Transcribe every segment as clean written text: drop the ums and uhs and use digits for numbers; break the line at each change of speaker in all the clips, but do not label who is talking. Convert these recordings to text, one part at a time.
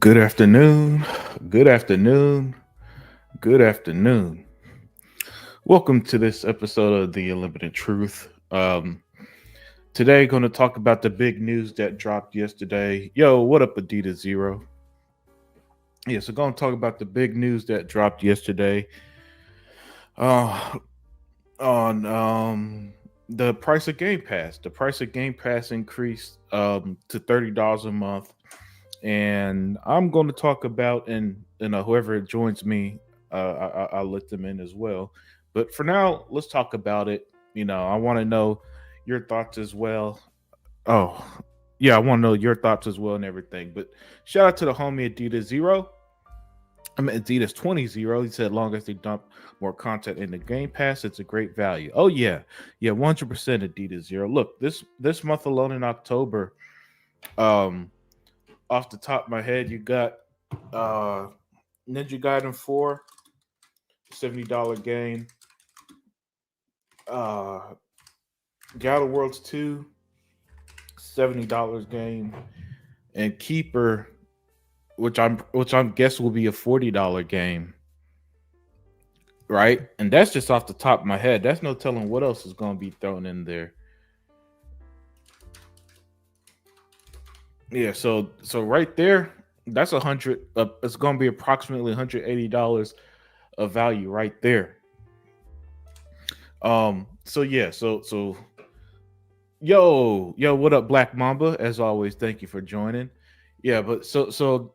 Good afternoon. Good afternoon. Good afternoon. Welcome to this episode of The Unlimited Truth. Today, going to talk about the big news that dropped yesterday. Yo, what up, Adidas Zero? Yeah, so going to talk about the big news that dropped yesterday uh, on the price of Game Pass. The price of Game Pass increased to $30 a month, and I'm going to talk about and whoever joins me, I'll let them in as well. But for now, let's talk about it. I want to know your thoughts as well. Oh, yeah, I want to know your thoughts as well and everything. But shout out to the homie Adidas Zero. I mean Adidas 20 0. He said, long as they dump more content in the Game Pass, it's a great value. Oh yeah, 100% Adidas Zero. Look, this month alone in October, um, off the top of my head, you got uh Ninja Gaiden 4, $70 game. Uh Gala Worlds 2, $70 game. And Keeper, which I'm guess will be a $40 game. Right? And that's just off the top of my head. That's no telling what else is gonna be thrown in there. Yeah, so right there, that's 100. It's gonna be approximately $180 of value right there. So yeah, so yo, what up, Black Mamba? As always, thank you for joining. Yeah, but so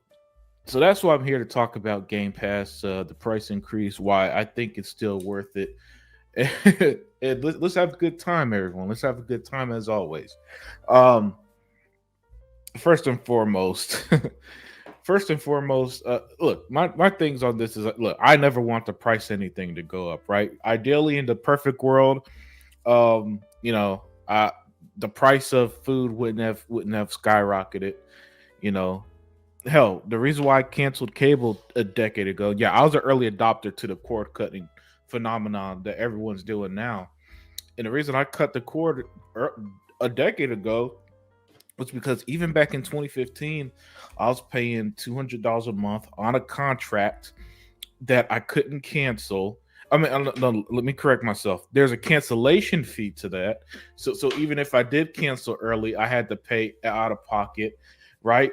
that's why I'm here to talk about Game Pass, the price increase, why I think it's still worth it. And let's have a good time, everyone. Let's have a good time as always. Um, first and foremost, look, my things on this is look, I never want to price anything to go up, right? Ideally, in the perfect world, you know, the price of food wouldn't have skyrocketed. You know, hell, the reason why I canceled cable a decade ago, yeah, I was an early adopter to the cord cutting phenomenon that everyone's doing now, and the reason I cut the cord a decade ago was because even back in 2015, I was paying $200 a month on a contract that I couldn't cancel. I mean, no, let me correct myself. There's a cancellation fee to that. So even if I did cancel early, I had to pay out of pocket, right?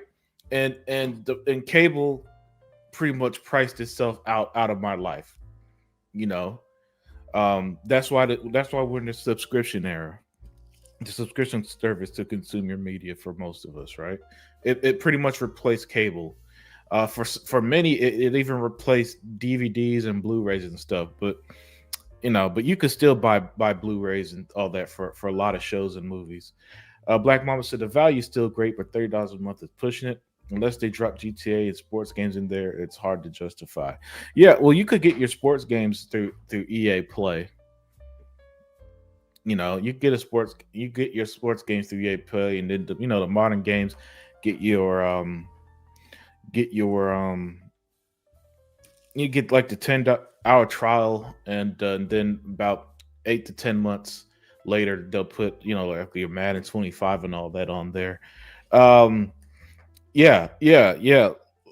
And cable pretty much priced itself out of my life. You know, that's why we're in the subscription era, the subscription service to consume your media for most of us, right? It pretty much replaced cable. For many, it even replaced DVDs and Blu-rays and stuff. But you could still buy Blu-rays and all that for a lot of shows and movies. Black Mama said the value is still great, but $30 a month is pushing it. Unless they drop GTA and sports games in there, it's hard to justify. Yeah, well, you could get your sports games through EA Play. You get your sports games through EA Play, and then the modern games get your you get like the 10-hour trial, and then about 8 to 10 months later they'll put like your Madden 25 and all that on there. Um, yeah.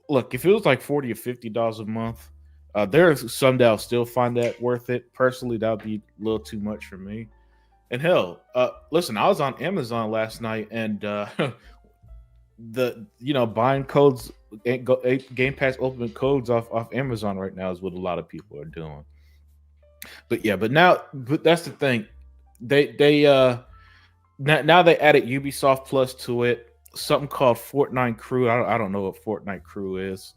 Look, if it was like $40 or $50 a month, there's some that'll still find that worth it. Personally, that would be a little too much for me. And hell, listen, I was on Amazon last night, and the buying codes, Game Pass Ultimate codes off Amazon right now is what a lot of people are doing. But that's the thing. They now they added Ubisoft Plus to it. Something called Fortnite Crew. I don't know what Fortnite Crew is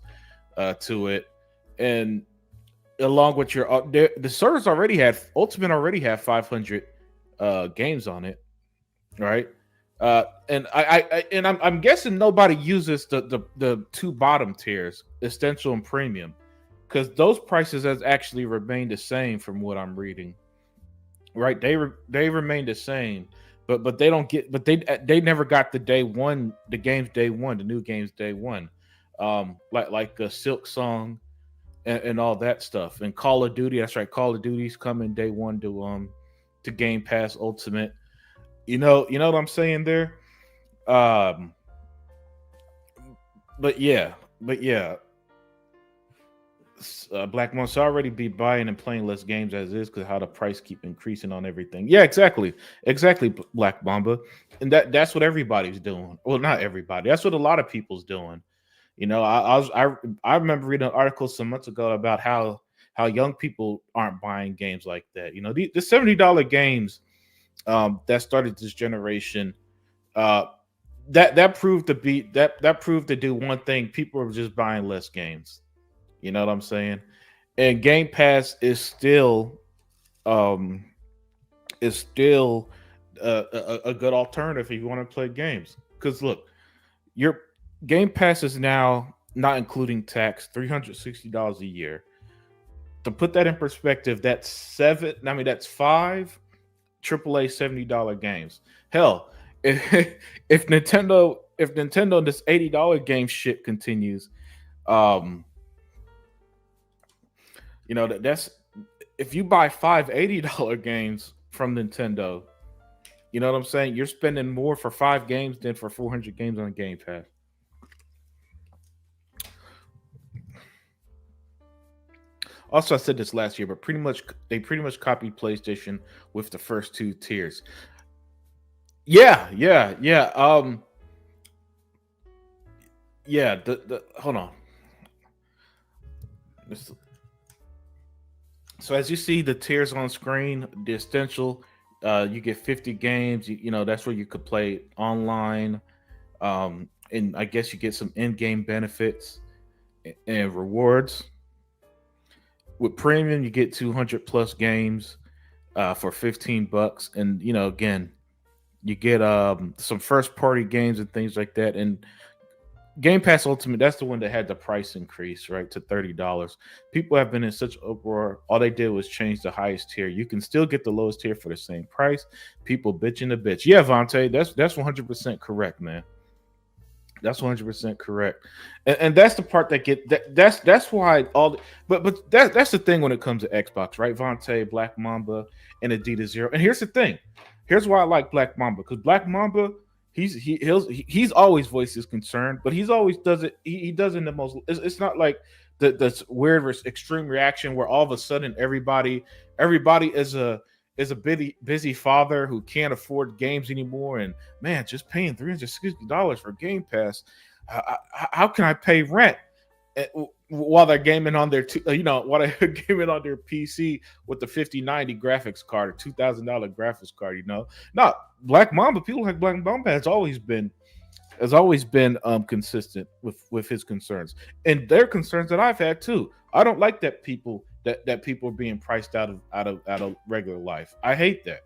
to it, and along with your the servers already had Ultimate already had 500 games on it, right? And I'm guessing nobody uses the two bottom tiers, Essential and Premium, because those prices has actually remained the same from what I'm reading. Right? They remain the same, but they don't get, but they never got the games day one, the new games day one, like a Silk Song and all that stuff, and Call of Duty. That's right, Call of Duty's coming day one to Game Pass Ultimate. You know what I'm saying there. Um, but yeah, but yeah, Black Monster already be buying and playing less games as is because how the price keep increasing on everything. Yeah, exactly, exactly, Black Mamba, and that's what everybody's doing. Well, not everybody. That's what a lot of people's doing. I remember reading an article some months ago about how young people aren't buying games like that. The $70 games that started this generation. Uh, that proved to be that proved to do one thing. People are just buying less games. You know what I'm saying? And Game Pass um is still a good alternative if you want to play games. Because look, your Game Pass is now not including tax, $360 a year. To put that in perspective, that's seven. I mean, that's five AAA $70 games. Hell, if Nintendo this $80 game shit continues, um, that's if you buy five $80 games from Nintendo, you know what I'm saying? You're spending more for five games than for 400 games on Game Pass. Also, I said this last year, but they pretty much copied PlayStation with the first two tiers. Yeah, yeah, yeah. Yeah. The hold on. This- So as you see the tiers on screen, the essential, you get 50 games. That's where you could play online. And I guess you get some in-game benefits and rewards. With premium, you get 200 plus games for $15, and again, you get some first-party games and things like that. And Game Pass Ultimate, that's the one that had the price increase, right, to $30. People have been in such uproar. All they did was change the highest tier. You can still get the lowest tier for the same price. People bitching a bitch. Yeah, Vontae, that's 100% correct, man. That's 100% correct, and that's the part that that's why that's the thing when it comes to Xbox, right? Vontae, Black Mamba, and Adidas Zero. And here's the thing, here's why I like Black Mamba, because Black Mamba he's always voiced his concern, but he's always does it. He does it in the most. It's not like the weird extreme reaction where all of a sudden everybody is a busy father who can't afford games anymore, and man, just paying $360 for Game Pass. How can I pay rent while they're gaming on while they're gaming on their PC with the 5090 graphics card or $2,000 graphics card? No, Black Mamba. People like Black Mamba has always been consistent with his concerns, and their concerns that I've had too. I don't like that people are being priced out of regular life. I hate that.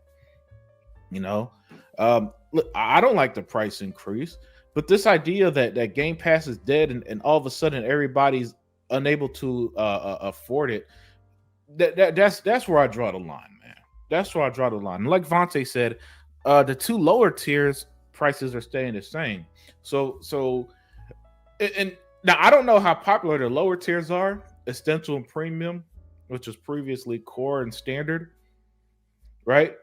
You know, look, I don't like the price increase, but this idea that Game Pass is dead, and all of a sudden everybody's unable to afford it. That's where I draw the line, man. That's where I draw the line. And like Vontae said, the two lower tiers prices are staying the same. So and now I don't know how popular the lower tiers are, essential and premium, which was previously core and standard, right?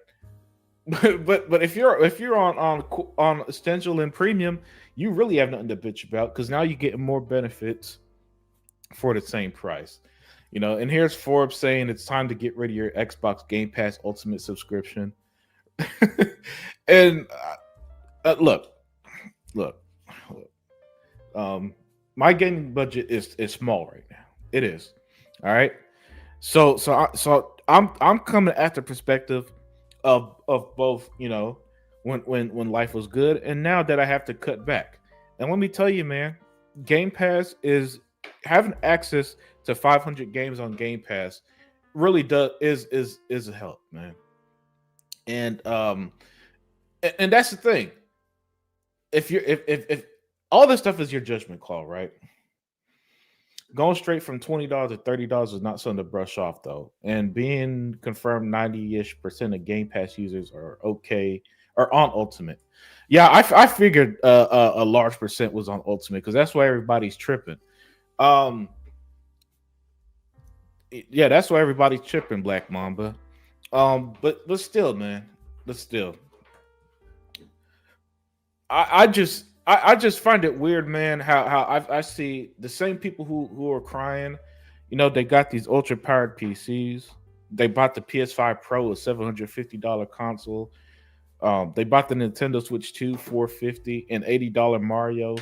But if you're on essential and premium, you really have nothing to bitch about because now you're getting more benefits for the same price. And here's Forbes saying it's time to get rid of your Xbox Game Pass Ultimate subscription. And look, look, um, my gaming budget is small right now. It is. All right. So I'm coming at the perspective of both, when life was good and now that I have to cut back. And let me tell you, man, Game Pass is having access to 500 games on Game Pass really does is a help, man. And and that's the thing. If all this stuff is your judgment call, right? Going straight from $20 to $30 is not something to brush off, though. And being confirmed 90-ish% of Game Pass users are okay or on Ultimate. Yeah, I figured a large percent was on Ultimate because that's why everybody's tripping. Um, yeah, that's why everybody's tripping, Black Mamba. But still, man, but still, I I just find it weird, man. How I see the same people who are crying. They got these ultra powered PCs. They bought the PS5 Pro, a $750 console. They bought the Nintendo Switch 2, 450 and $80 Mario.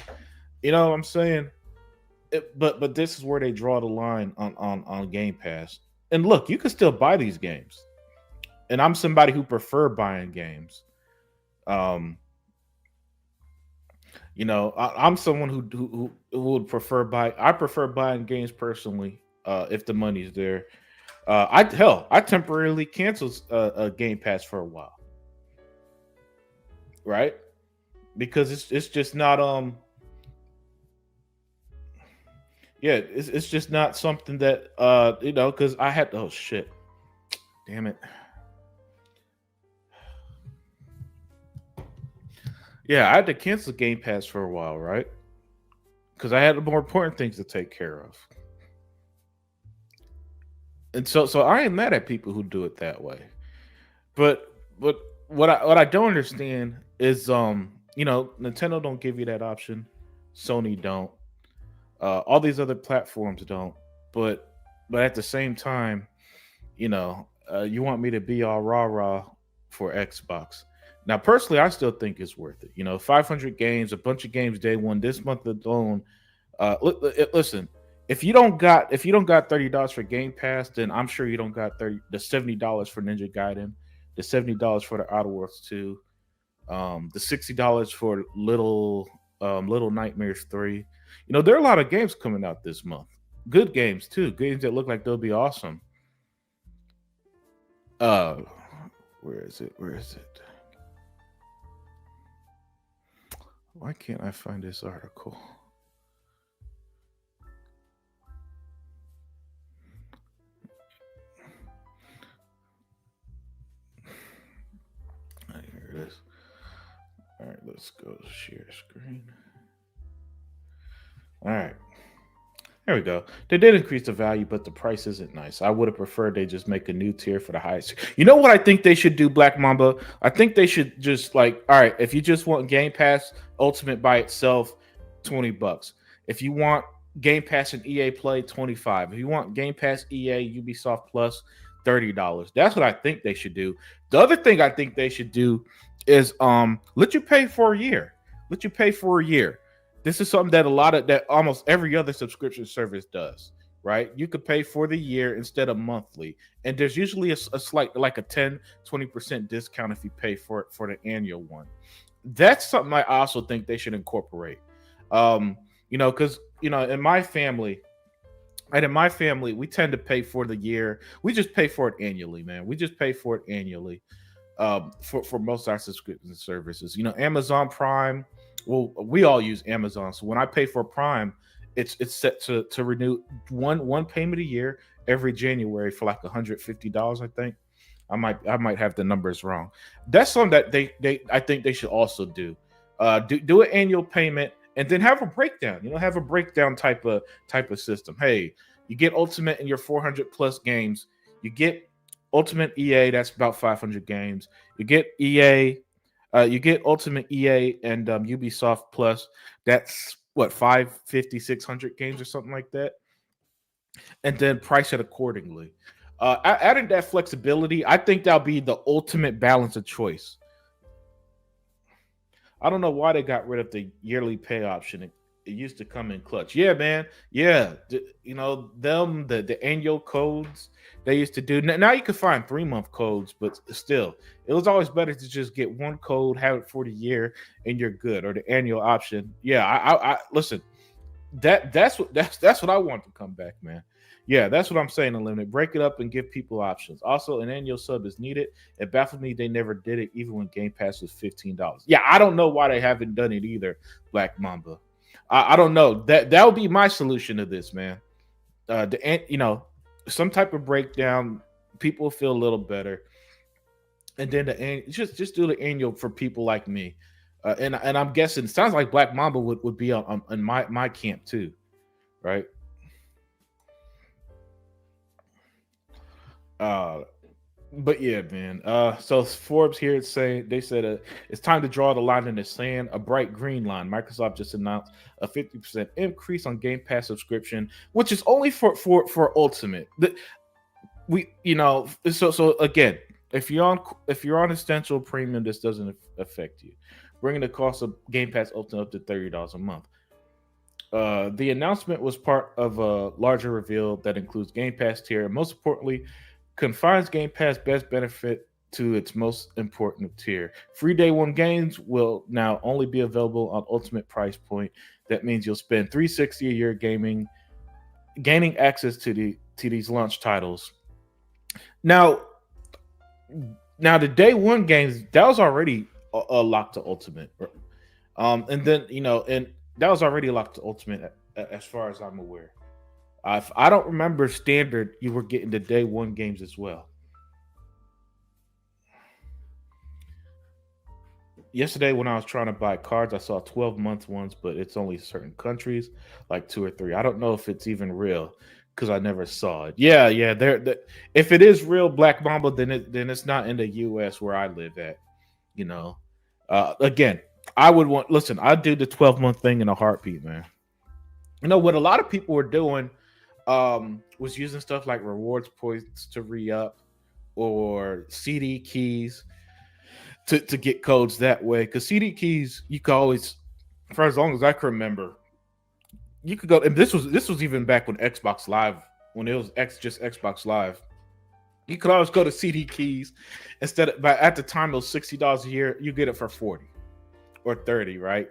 You know what I'm saying? But this is where they draw the line on Game Pass. And look, you can still buy these games. And I'm somebody who prefer buying games. Um, I'm someone who would prefer buy. I prefer buying games personally if the money's there. I temporarily canceled a Game Pass for a while, right? Because it's just not yeah, it's just not something that because I had oh shit, damn it, yeah, I had to cancel Game Pass for a while, right? Because I had more important things to take care of, and so I ain't mad at people who do it that way. But what I don't understand is Nintendo don't give you that option, Sony don't, all these other platforms don't, but at the same time, you want me to be all rah rah for Xbox. Now, personally, I still think it's worth it. 500 games, a bunch of games day one. This month alone, listen, if you don't got $30 for Game Pass, then I'm sure you don't got the $70 for Ninja Gaiden, the $70 for the Outer Worlds 2, the $60 for Little Nightmares 3. There are a lot of games coming out this month. Good games too. Games that look like they'll be awesome. Uh where is it? Where is it? Why can't I find this article? Here it is. All right, let's go to share screen. All right. There we go. They did increase the value, but the price isn't nice. I would have preferred they just make a new tier for the highest. You know what I think they should do, Black Mamba? I think they should just like, all right, if you just want Game Pass Ultimate by itself, $20. If you want Game Pass and EA Play, 25. If you want Game Pass EA Ubisoft Plus, $30. That's what I think they should do. The other thing I think they should do is let you pay for a year. Let you pay for a year. This is something that almost every other subscription service does, right? You could pay for the year instead of monthly. And there's usually a slight, like a 10-20% discount if you pay for it for the annual one. That's something I also think they should incorporate. Because in my family, we tend to pay for the year. We just pay for it annually, man. We just pay for it annually. For most of our subscription services. Amazon Prime. Well, we all use Amazon, so when I pay for Prime, it's set to renew one payment a year every January for like $150. I think I might have the numbers wrong. That's something that they I think they should also do. Do an annual payment and then have a breakdown. Have a breakdown type of system. Hey, you get Ultimate in your 400 plus games. You get Ultimate EA, that's about 500 games. You get EA, you get Ultimate EA and Ubisoft Plus, that's what 550, 600 games or something like that, and then price it accordingly. Adding that flexibility, I think that'll be the ultimate balance of choice. I don't know why they got rid of the yearly pay option. It used to come in clutch. Yeah, man. Yeah, the annual codes they used to do. Now you can find 3-month codes, but still, it was always better to just get one code, have it for the year, and you're good. Or the annual option. Yeah, I listen. That's what I want to come back, man. Yeah, that's what I'm saying. Unlimited, break it up and give people options. Also, an annual sub is needed. It baffled me they never did it, even when Game Pass was $15. Yeah, I don't know why they haven't done it either, Black Mamba. I don't know. That would be my solution to this, man. Some type of breakdown, people feel a little better, and then just do the annual for people like me. And I'm guessing it sounds like Black Mamba would be on my camp too, right? Uh, But yeah, man. So Forbes here is saying they said it's time to draw the line in the sand, a bright green line. Microsoft just announced a 50% increase on Game Pass subscription, which is only for Ultimate. We so again, if you're on Essential Premium, this doesn't affect you. Bringing the cost of Game Pass Ultimate up to $30 a month. The announcement was part of a larger reveal that includes Game Pass tier, and most importantly, confines Game Pass best benefit to its most important tier. Free day one games will now only be available on Ultimate price point. That means you'll spend 360 a year gaining access to these launch titles. Now, now the day one games that was already locked to Ultimate, and then and that was already locked to Ultimate as far as I'm aware. I don't remember standard. You were getting the day one games as well. Yesterday when I was trying to buy cards, I saw 12-month ones, but it's only certain countries, like two or three. I don't know if it's even real because I never saw it. Yeah, yeah. If it is real Black Mamba, then it's not in the U.S. where I live at. You know, again, I would want. Listen, I'd do the 12-month thing in a heartbeat, man. You know what a lot of people were doing was using stuff like rewards points to re up or CD keys to get codes that way. Because CD keys, you could always, for as long as I can remember, you could go. And this was even back when Xbox Live, when it was just Xbox Live. You could always go to CD keys instead of. But at the time, it was $60 a year. You get it for 40 or 30, right?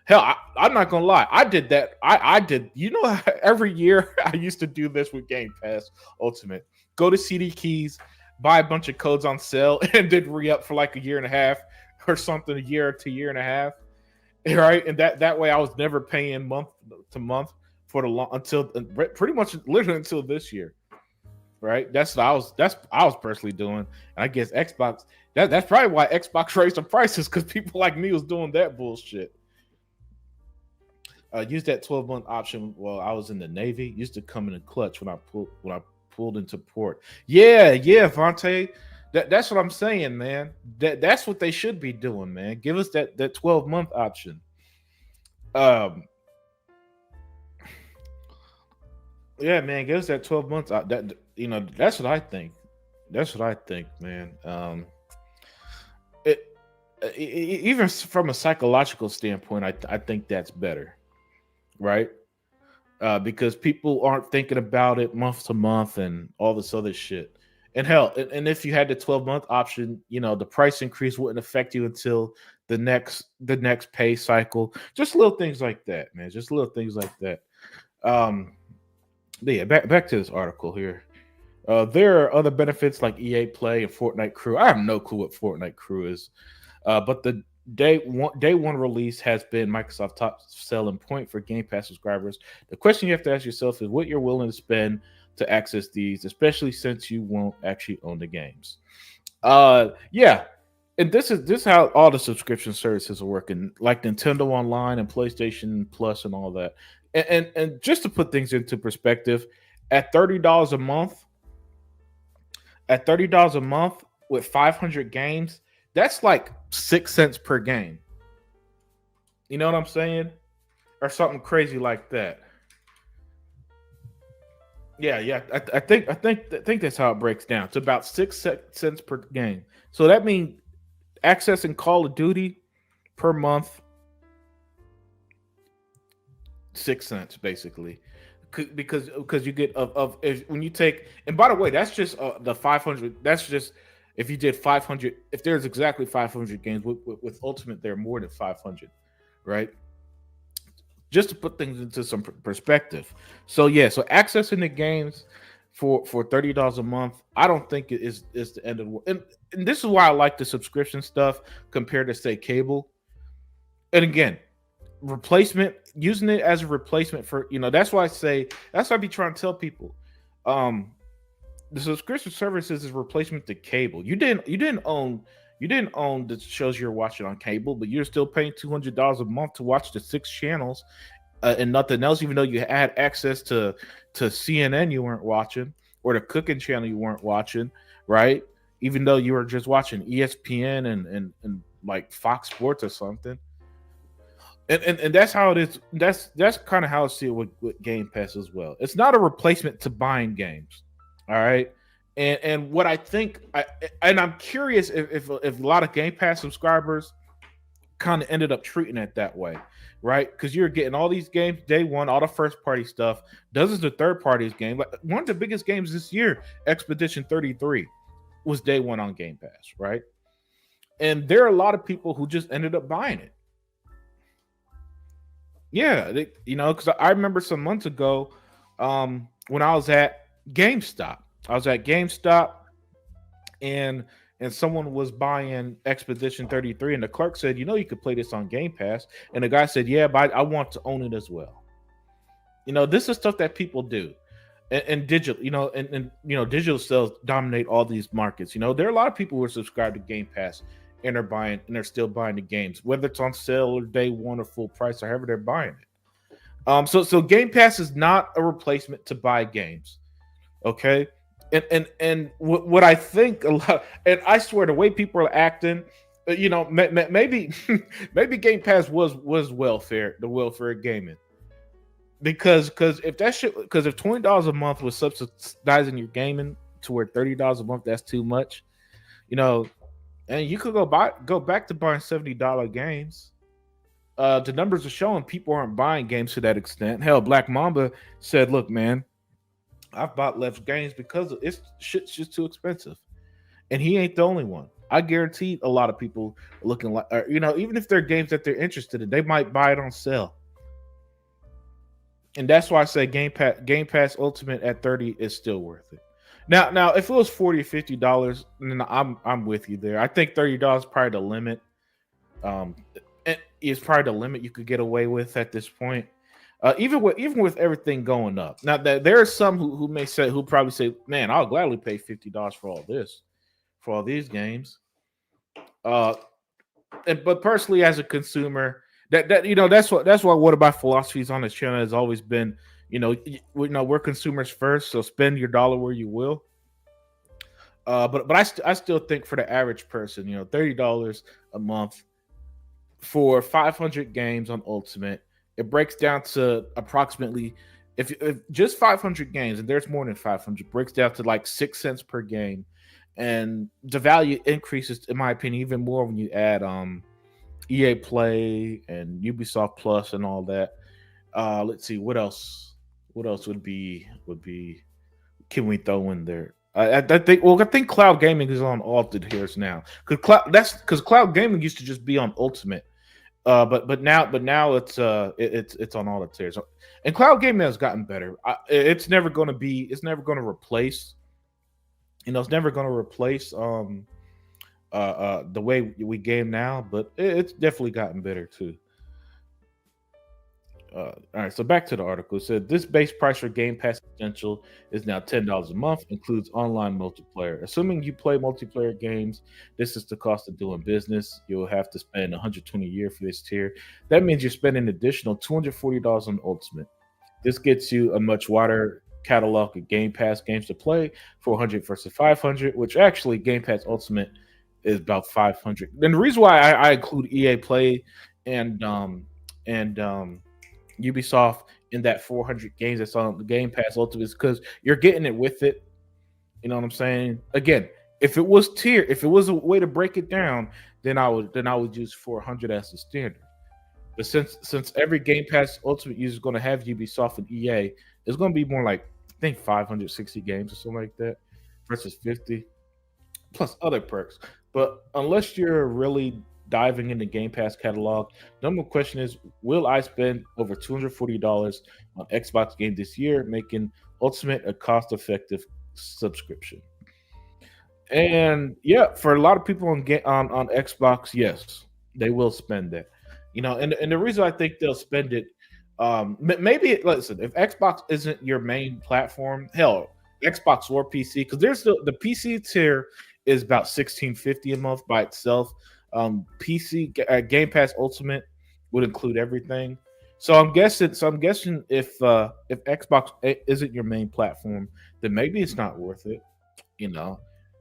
Hell, I'm not gonna lie. I did that. I did. You know, every year I used to do this with Game Pass Ultimate. Go to CD Keys, buy a bunch of codes on sale, and then re-up for like a year and a half or something, a year to year and a half, right? And that way I was never paying month to month for the long until pretty much literally until this year, right? That's what I was personally doing, and I guess Xbox. That's probably why Xbox raised the prices because people like me was doing that bullshit. Used that 12-month option while I was in the Navy. Used to come in a clutch when I pulled into port. Yeah, yeah, Vontae. That's what I'm saying, man. That's what they should be doing, man. Give us that 12-month option. Um, yeah, man. Give us that 12 months. That that's what I think. That's what I think, man. It, even from a psychological standpoint, I think that's better, right? Because people aren't thinking about it month to month and all this other shit. And hell, and if you had the 12-month option, the price increase wouldn't affect you until the next pay cycle. Just little things like that, man. Just little things like that. Um, but yeah, back to this article here. There are other benefits like EA Play and Fortnite Crew. I have no clue what Fortnite Crew is, but the day one release has been Microsoft top selling point for Game Pass subscribers. The question you have to ask yourself is what you're willing to spend to access these, especially since you won't actually own the games. Yeah, and this is how all the subscription services are working, like Nintendo Online and PlayStation Plus and all that. And just to put things into perspective, at $30 a month, with 500 games, that's like 6 cents per game. You know what I'm saying? Or something crazy like that. Yeah, yeah. I think that's how it breaks down. It's about 6 cents per game. So that means accessing Call of Duty per month, 6 cents basically. Because you get when you take, and by the way, that's just the 500. That's just if you did 500. If there's exactly 500 games with Ultimate, there are more than 500, right? Just to put things into some perspective. So yeah, so accessing the games for $30 a month, I don't think it is the end of the world. And this is why I like the subscription stuff compared to say cable. And again, replacement, using it as a replacement for, that's why I say, that's why I be trying to tell people. Um the subscription services is a replacement to cable. You didn't own the shows you're watching on cable, but you're still paying $200 a month to watch the six channels, and nothing else. Even though you had access to CNN you weren't watching, or the cooking channel you weren't watching, right? even though you were just watching ESPN and like Fox Sports or something. And that's how it is. That's kind of how I see it with Game Pass as well. It's not a replacement to buying games. All right. And what I think, and I'm curious if a lot of Game Pass subscribers kind of ended up treating it that way, right? Because you're getting all these games day one, all the first party stuff, dozens of third parties game. Like one of the biggest games this year, Expedition 33, was day one on Game Pass, right? And there are a lot of people who just ended up buying it. Yeah, because I remember some months ago, when I was at GameStop. I was at GameStop and someone was buying Expedition 33, and the clerk said, you could play this on Game Pass. And the guy said, yeah, but I want to own it as well. This is stuff that people do. And digital, digital sales dominate all these markets. There are a lot of people who are subscribed to Game Pass and are buying and they're still buying the games, whether it's on sale or day one or full price or however they're buying it. So Game Pass is not a replacement to buy games. Okay. And what I think a lot, and I swear the way people are acting, maybe maybe Game Pass was welfare, the welfare of gaming, because if that shit, because if $20 a month was subsidizing your gaming to where $30 a month, that's too much, you know, and you could go back to buying $70 games. The numbers are showing people aren't buying games to that extent. Hell, Black Mamba said, "Look, man, I've bought less games because it's shit's just too expensive." And he ain't the only one. I guarantee a lot of people are looking like, even if they're games that they're interested in, they might buy it on sale. And that's why I say Game Pass Ultimate at 30 is still worth it. Now, if it was $40 or $50, then I'm with you there. I think $30 probably the limit. Um, is probably the limit you could get away with at this point. Even with everything going up. Now that there are some who probably say, "Man, I'll gladly pay $50 for all this, for all these games." Uh, but personally, as a consumer, that's what one of my philosophies on this channel has always been. We're consumers first, so spend your dollar where you will. But I still think for the average person, $30 a month for 500 games on Ultimate, it breaks down to approximately, if just 500 games, and there's more than 500, breaks down to like 6 cents per game, and the value increases, in my opinion, even more when you add EA Play and Ubisoft Plus and all that. Let's see what else. What else would be can we throw in there? I think cloud gaming is on all the tiers now. Because cloud gaming used to just be on Ultimate. But now it's on all the tiers, and cloud gaming has gotten better. It's never going to replace. It's never going to replace the way we game now, but it's definitely gotten better too. All right, so back to the article. It said this base price for Game Pass Essential is now $10 a month, includes online multiplayer. Assuming you play multiplayer games, this is the cost of doing business. You'll have to spend 120 a year for this tier. That means you're spending an additional $240 on Ultimate. This gets you a much wider catalog of Game Pass games to play, 400 versus 500, which actually Game Pass Ultimate is about 500. And the reason why I include EA Play and Ubisoft in that 400 games that's on the Game Pass Ultimate is because you're getting it with it. You know what I'm saying? Again, if it was a way to break it down, then I would use 400 as the standard. But since every Game Pass Ultimate user is going to have Ubisoft and EA, it's going to be more like, I think, 560 games or something like that versus 50 plus other perks. But unless you're really diving into Game Pass catalog, number one question is, will I spend over $240 on Xbox games this year, making Ultimate a cost-effective subscription? And yeah, for a lot of people on Xbox, yes, they will spend that. And the reason I think they'll spend it, maybe listen, if Xbox isn't your main platform, hell, Xbox or PC, because there's the PC tier is about 1650 a month by itself. Game Pass Ultimate would include everything. So I'm guessing if Xbox isn't your main platform, then maybe it's not worth it. You know,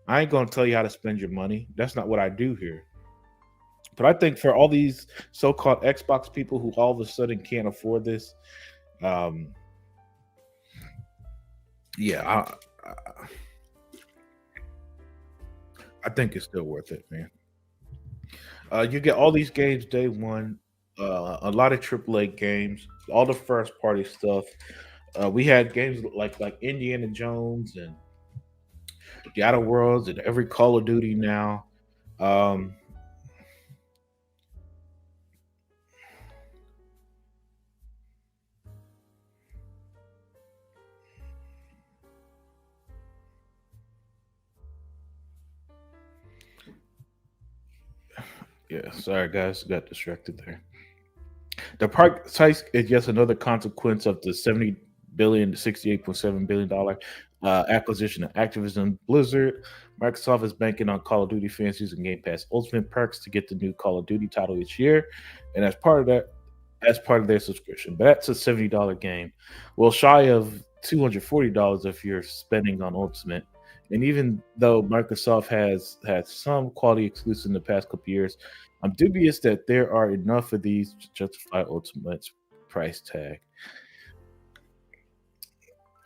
I ain't gonna tell you how to spend your money. That's not what I do here. But I think for all these so-called Xbox people who all of a sudden can't afford this, um, yeah, I think it's still worth it, man. You get all these games day one, a lot of AAA games, all the first party stuff. We had games like Indiana Jones and the Outer Worlds and every Call of Duty now. Um, yeah, sorry guys, got distracted there. The price is just another consequence of the 70 billion to $68.7 billion acquisition of Activision Blizzard. Microsoft is banking on Call of Duty fans using Game Pass Ultimate perks to get the new Call of Duty title each year, and as part of their subscription. But that's a $70 game. Well, shy of $240 if you're spending on Ultimate. And even though Microsoft has had some quality exclusives in the past couple years, I'm dubious that there are enough of these to justify Ultimate's price tag.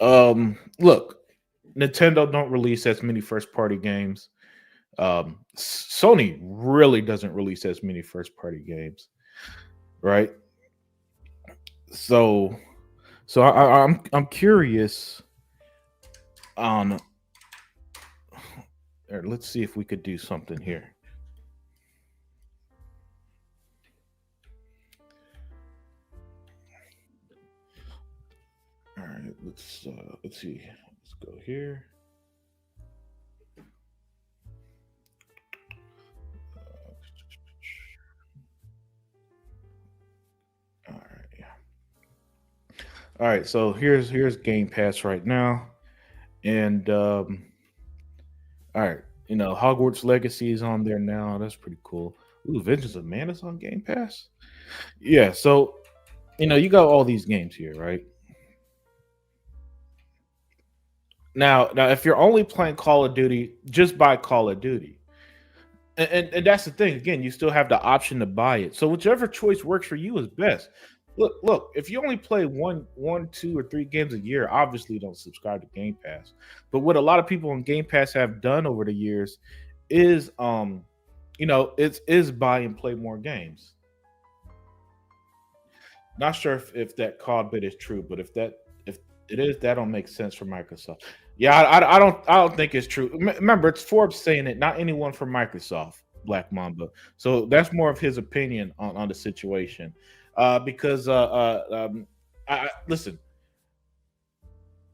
Look, Nintendo don't release as many first party games. Sony really doesn't release as many first party games, right? So, I'm curious on. Let's see if we could do something here. All right, let's see. Let's go here. All right. All right, so here's Game Pass right now, and all right, Hogwarts Legacy is on there now. That's pretty cool. Ooh, Vengeance of Mana's on Game Pass. Yeah, so you got all these games here, right? Now, if you're only playing Call of Duty, just buy Call of Duty. And that's the thing. Again, you still have the option to buy it. So whichever choice works for you is best. Look. If you only play one, 2, or 3 games a year, obviously don't subscribe to Game Pass. But what a lot of people on Game Pass have done over the years is, it's is buy and play more games. Not sure if that call bit is true, but if it is, that don't make sense for Microsoft. Yeah, I don't think it's true. Remember, it's Forbes saying it, not anyone from Microsoft. Black Mamba. So that's more of his opinion on the situation. Because listen,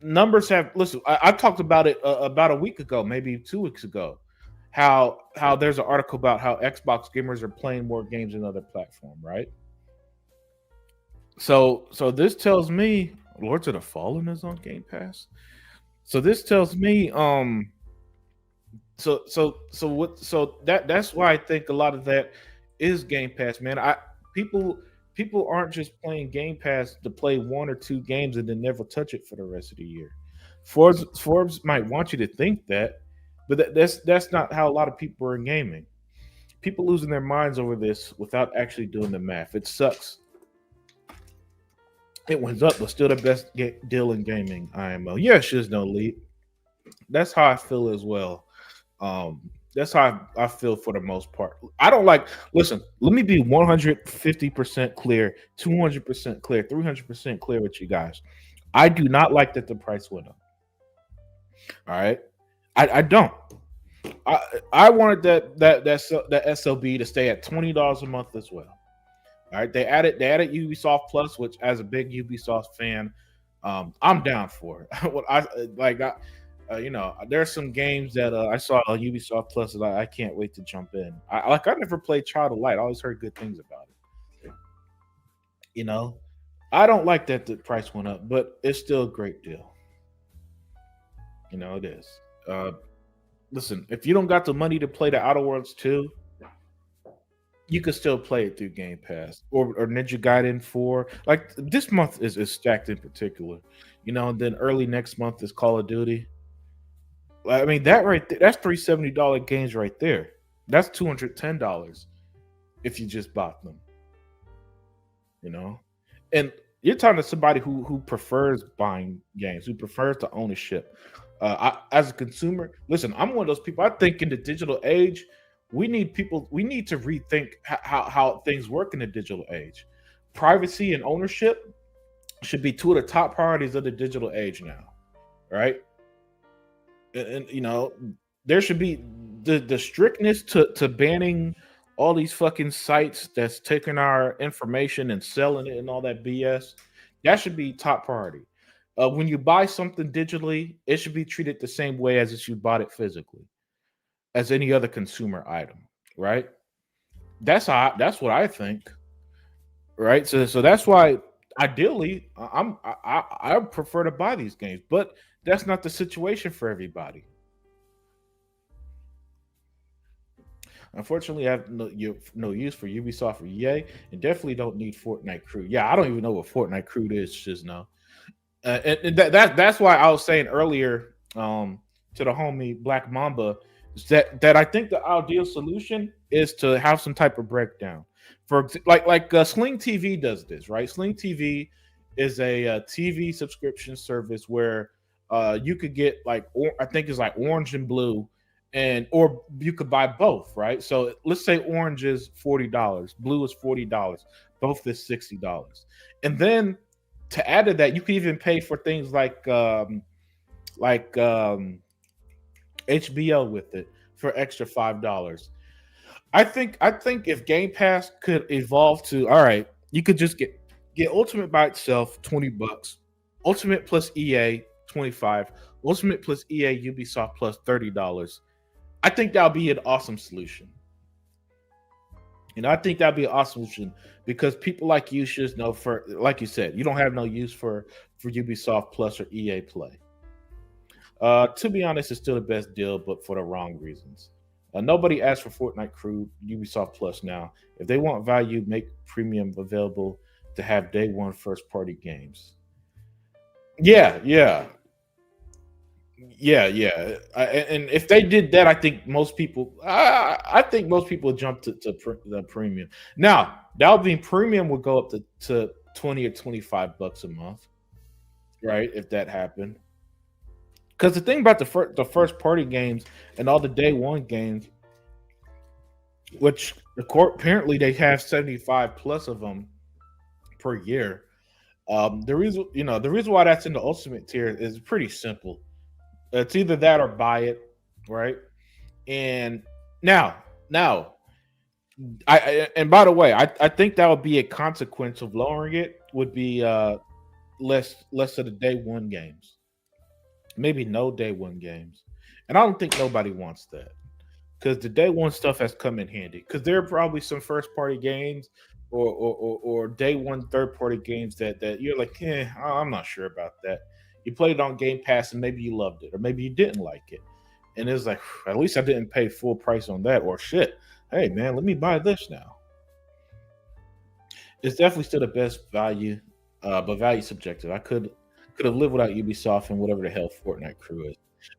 numbers have listen. I talked about it about a week ago, maybe 2 weeks ago. How there's an article about how Xbox gamers are playing more games than other platform, right? So this tells me Lords of the Fallen is on Game Pass. So this tells me that's why I think a lot of that is Game Pass, man. People people aren't just playing Game Pass to play 1 or 2 games and then never touch it for the rest of the year. Forbes might want you to think that, but that's not how a lot of people are in gaming. People losing their minds over this without actually doing the math. It sucks. It went up, but still the best deal in gaming. IMO. Yeah, she's no lead. That's how I feel as well. That's how I feel for the most part. I don't like. Listen, let me be 150% clear, 200% clear, 300% clear with you guys. I do not like that the price went up. All right, I don't. I I wanted that SLB to stay at $20 a month as well. All right, they added Ubisoft Plus, which as a big Ubisoft fan, I'm down for it. what I like, there's some games that I saw on Ubisoft Plus that I can't wait to jump in. I never played Child of Light. I always heard good things about it. You know, I don't like that the price went up, but it's still a great deal. It is. Uh, Listen, if you don't got the money to play the Outer Worlds 2, you can still play it through Game Pass or Ninja Gaiden 4. Like this month is stacked in particular. And then early next month is Call of Duty. I mean, that right there, that's $370 games right there. That's $210 if you just bought them, you know? And you're talking to somebody who prefers buying games, who prefers the ownership. As a consumer, listen, I'm one of those people. I think in the digital age, we need to rethink how things work in the digital age. Privacy and ownership should be two of the top priorities of the digital age now, right? And there should be the strictness to banning all these fucking sites that's taking our information and selling it and all that BS. That should be top priority. When you buy something digitally, it should be treated the same way as if you bought it physically, as any other consumer item, right? That's what I think, right? So that's why ideally I prefer to buy these games, but that's not the situation for everybody. Unfortunately, I have no use for Ubisoft or EA, and definitely don't need Fortnite Crew. Yeah, I don't even know what Fortnite Crew is. Just now. And that's why I was saying earlier to the homie Black Mamba is that I think the ideal solution is to have some type of breakdown. Like Sling TV does this, right? Sling TV is a TV subscription service where you could get I think it's like orange and blue, and or you could buy both, right? So let's say orange is $40, blue is $40, both is $60, and then to add to that, you can even pay for things like HBO with it for extra $5. I think if Game Pass could evolve to all right, you could just get Ultimate by itself, $20, Ultimate plus EA 25, Ultimate plus EA Ubisoft plus $30. I think that would be an awesome solution. I think that'd be an awesome solution because people like you should know for like you said, you don't have no use for Ubisoft Plus or EA Play. To be honest, it's still the best deal, but for the wrong reasons. Nobody asked for Fortnite Crew Ubisoft Plus now. If they want value, make premium available to have day one first party games. Yeah, yeah, yeah. And if they did that, I think most people, I think most people would jump to the premium. Now, that would mean premium would go up to 20 or $25 a month, right? If that happened. Because the thing about the first party games and all the day one games, which the court apparently they have 75 plus of them per year. The reason why that's in the ultimate tier is pretty simple. It's either that or buy it, right? And now, and by the way, I think that would be a consequence of lowering it. Would be less of the day one games, maybe no day one games, and I don't think nobody wants that because the day one stuff has come in handy. Because there are probably some first party games or day one third party games that you're like, I'm not sure about that. You played it on Game Pass and maybe you loved it, or maybe you didn't like it, and it's like at least I didn't pay full price on that. Or shit, hey man, let me buy this now. It's definitely still the best value, but value subjective. I could have lived without Ubisoft and whatever the hell Fortnite Crew is.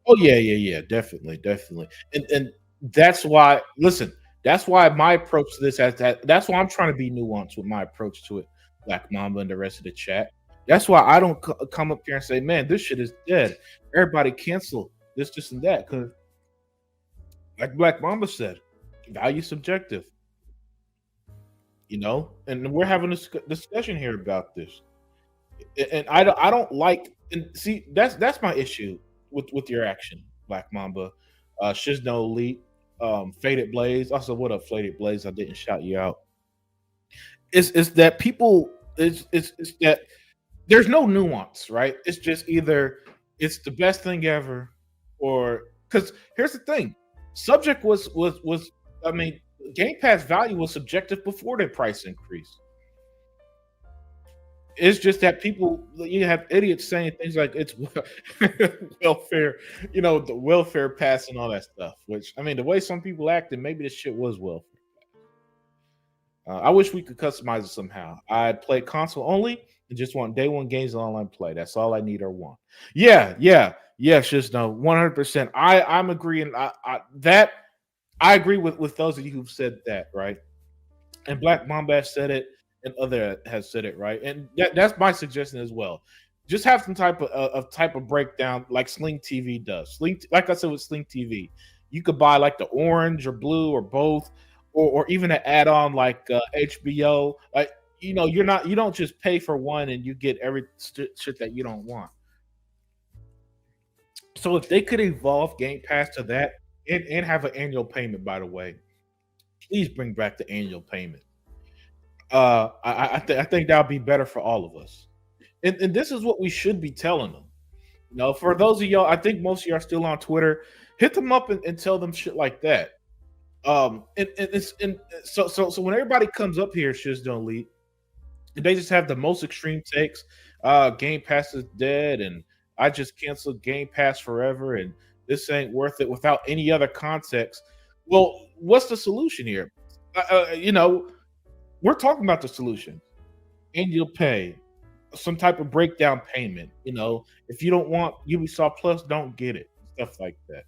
Oh yeah, yeah, yeah, definitely, definitely. And that's why. Listen, that's why my approach to this has that. That's why I'm trying to be nuanced with my approach to it, Black Mamba and the rest of the chat. That's why I don't come up here and say, "Man, this shit is dead. Everybody cancel this, and that." Because, like Black Mamba said, value subjective. And we're having a discussion here about this. And I don't like and see that's my issue with your action, Black Mamba, Shizno Elite, Faded Blaze. Also, what up, Faded Blaze? I didn't shout you out. It's that people it's that there's no nuance, right? It's just either it's the best thing ever, or because here's the thing, subject was I mean, Game Pass value was subjective before the price increase. It's just that people, you have idiots saying things like it's welfare, the welfare pass and all that stuff. Which I mean, the way some people acted, maybe this shit was welfare. I wish we could customize it somehow. I'd play console only and just want day one games and online play. That's all I need or want. Yeah, yeah, Yes, just no, 100%. I'm agreeing. I agree with those of you who've said that, right? And Black Mamba said it, and other has said it, right? And that's my suggestion as well. Just have some type of breakdown like Sling TV does. Like I said with Sling TV, you could buy like the orange or blue or both, or even an add-on like HBO. Like you don't just pay for one and you get every shit that you don't want. So if they could evolve Game Pass to that and have an annual payment, by the way, please bring back the annual payment. I think that would be better for all of us. And this is what we should be telling them. For those of y'all, I think most of y'all are still on Twitter. Hit them up and tell them shit like that. So when everybody comes up here, shit's don't leak. They just have the most extreme takes. Game Pass is dead, and I just canceled Game Pass forever, and this ain't worth it without any other context. Well, what's the solution here? We're talking about the solution, and you'll pay some type of breakdown payment. If you don't want Ubisoft Plus, don't get it. Stuff like that.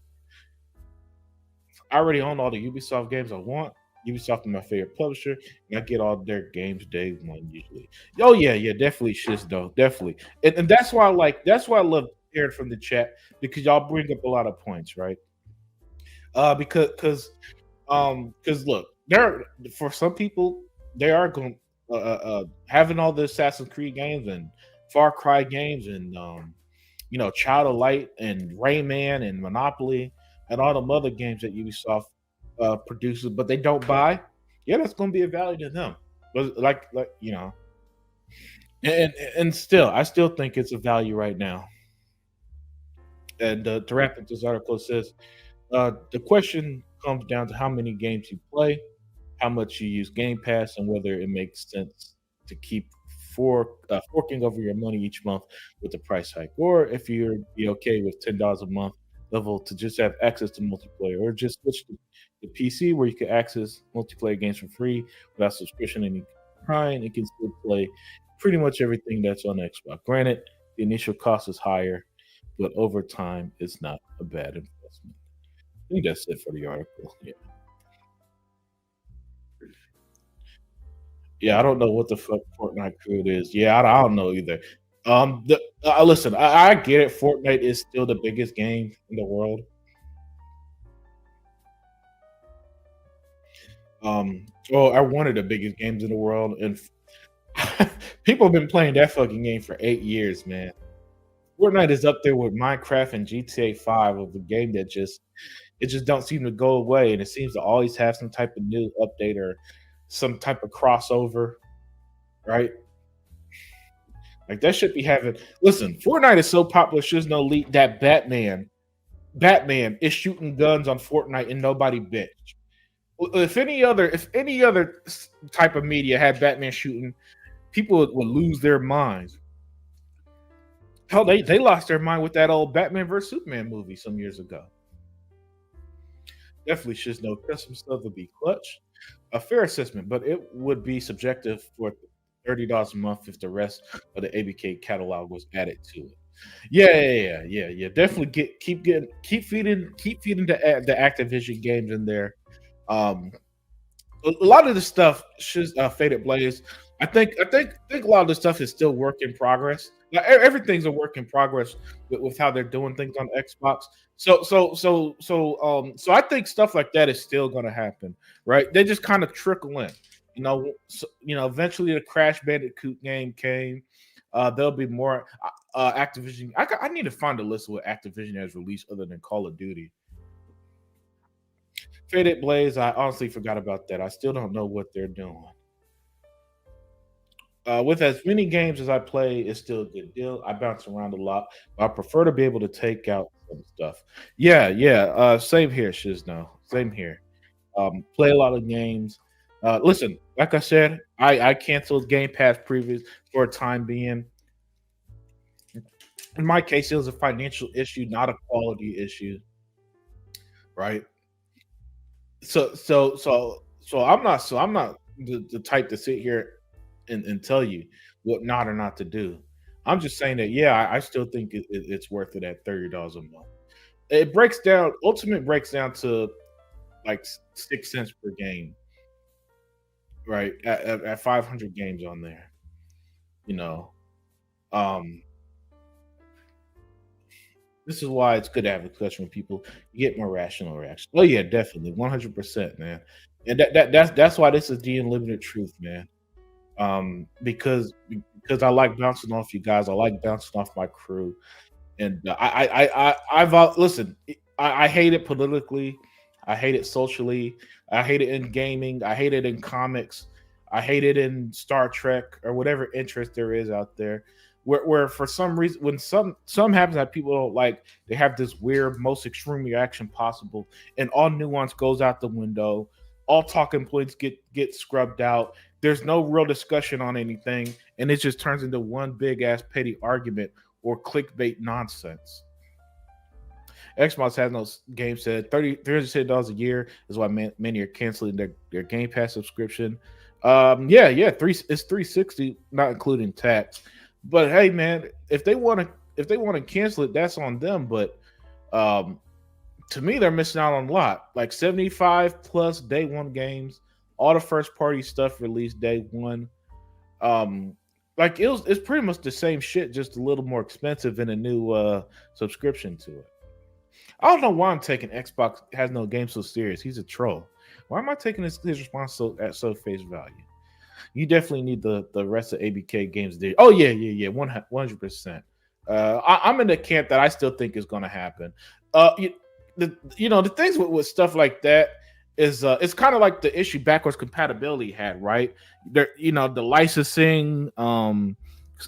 I already own all the Ubisoft games I want. Ubisoft is my favorite publisher, and I get all their games day one usually. Oh yeah, yeah, definitely shits though, definitely, and that's why I love hearing from the chat because y'all bring up a lot of points, right? Because look, there for some people they are going having all the Assassin's Creed games and Far Cry games and Child of Light and Rayman and Monopoly and all the other games that Ubisoft produces, but they don't buy. Yeah, that's going to be a value to them. But and still, I still think it's a value right now. And to wrap up this article, it says the question comes down to how many games you play, how much you use Game Pass, and whether it makes sense to keep forking over your money each month with the price hike, or if you're be okay with $10 a month level to just have access to multiplayer, or just switch to the PC where you can access multiplayer games for free without subscription and crying. It can still play pretty much everything that's on Xbox. Granted, the initial cost is higher, but over time, it's not a bad investment. I think that's it for the article. Yeah. Yeah, I don't know what the fuck Fortnite code is. Yeah, I don't know either. Listen, I get it. Fortnite is still the biggest game in the world. Well, one of the biggest games in the world, and people have been playing that fucking game for 8 years, man. Fortnite is up there with Minecraft and GTA 5 of the game that just don't seem to go away, and it seems to always have some type of new update or some type of crossover, right? Like that should be having. Listen, Fortnite is so popular, should no leak that Batman is shooting guns on Fortnite and nobody bitch. If any other type of media had Batman shooting, people would lose their minds. Hell, they lost their mind with that old Batman vs Superman movie some years ago. Definitely should know custom stuff would be clutch. A fair assessment, but it would be subjective for $30 a month if the rest of the ABK catalog was added to it. Yeah. Definitely keep feeding the Activision games in there. Um, a lot of the stuff should Faded Blaze. I think a lot of the stuff is still work in progress. Like, everything's a work in progress with how they're doing things on Xbox. So I think stuff like that is still going to happen, right? They just kind of trickle in. Eventually the Crash Bandicoot game came. There'll be more Activision. I need to find a list of what Activision has released other than Call of Duty. Faded Blaze, I honestly forgot about that. I still don't know what they're doing. With as many games as I play, it's still a good deal. I bounce around a lot. But I prefer to be able to take out some stuff. Yeah. Same here, Shizno. Same here. Play a lot of games. Listen, like I said, I canceled Game Pass previous for a time being. In my case, it was a financial issue, not a quality issue, right? So I'm not the type to sit here and tell you what not or not to do. I'm just saying that, yeah, I still think it's worth it at $30 a month. It breaks down Ultimate breaks down to like 6 cents per game, right? At 500 games on there, you know. Um, this is why it's good to have a discussion with people. You get more rational reaction. Oh yeah, definitely, 100%, man. And that's why this is the unlimited truth, man. Because I like bouncing off you guys. I like bouncing off my crew. And I've listen. I hate it politically. I hate it socially. I hate it in gaming. I hate it in comics. I hate it in Star Trek or whatever interest there is out there. Where for some reason, when some happens that people don't like, they have this weird, most extreme reaction possible, and all nuance goes out the window. All talking points get scrubbed out. There's no real discussion on anything, and it just turns into one big ass petty argument or clickbait nonsense. Xbox has no game said $300 a year is why many are canceling their Game Pass subscription. Yeah, it's 360, not including tax. But hey, man, if they want to cancel it, that's on them. But um, to me, they're missing out on a lot. Like 75 plus day one games, all the first party stuff released day one. Um, like it's pretty much the same shit, just a little more expensive and a new subscription to it. I don't know why I'm taking Xbox has no game so serious. He's a troll. Why am I taking his response so face value? You definitely need the rest of ABK games there. Oh yeah, 100%. I'm in the camp that I still think is going to happen. The things with stuff like that is it's kind of like the issue backwards compatibility had, right? There, the licensing, and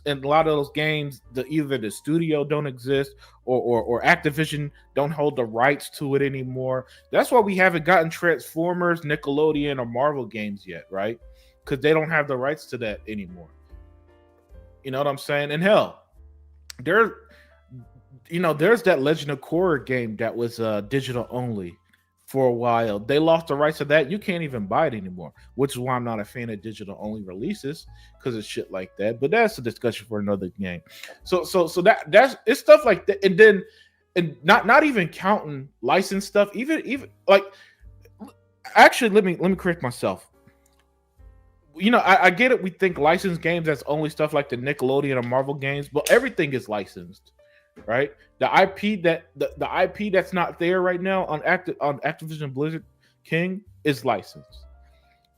a lot of those games, either the studio don't exist or Activision don't hold the rights to it anymore. That's why we haven't gotten Transformers, Nickelodeon, or Marvel games yet, right? Because they don't have the rights to that anymore. You know what I'm saying? And hell, there, there's that Legend of Korra game that was digital only for a while. They lost the rights to that. You can't even buy it anymore, which is why I'm not a fan of digital only releases because of shit like that. But that's a discussion for another game. So that's it's stuff like that, and then not even counting license stuff. Even like actually, let me correct myself. I get it. We think licensed games that's only stuff like the Nickelodeon or Marvel games, but everything is licensed, right? The IP the IP that's not there right now on Activision Blizzard King is licensed,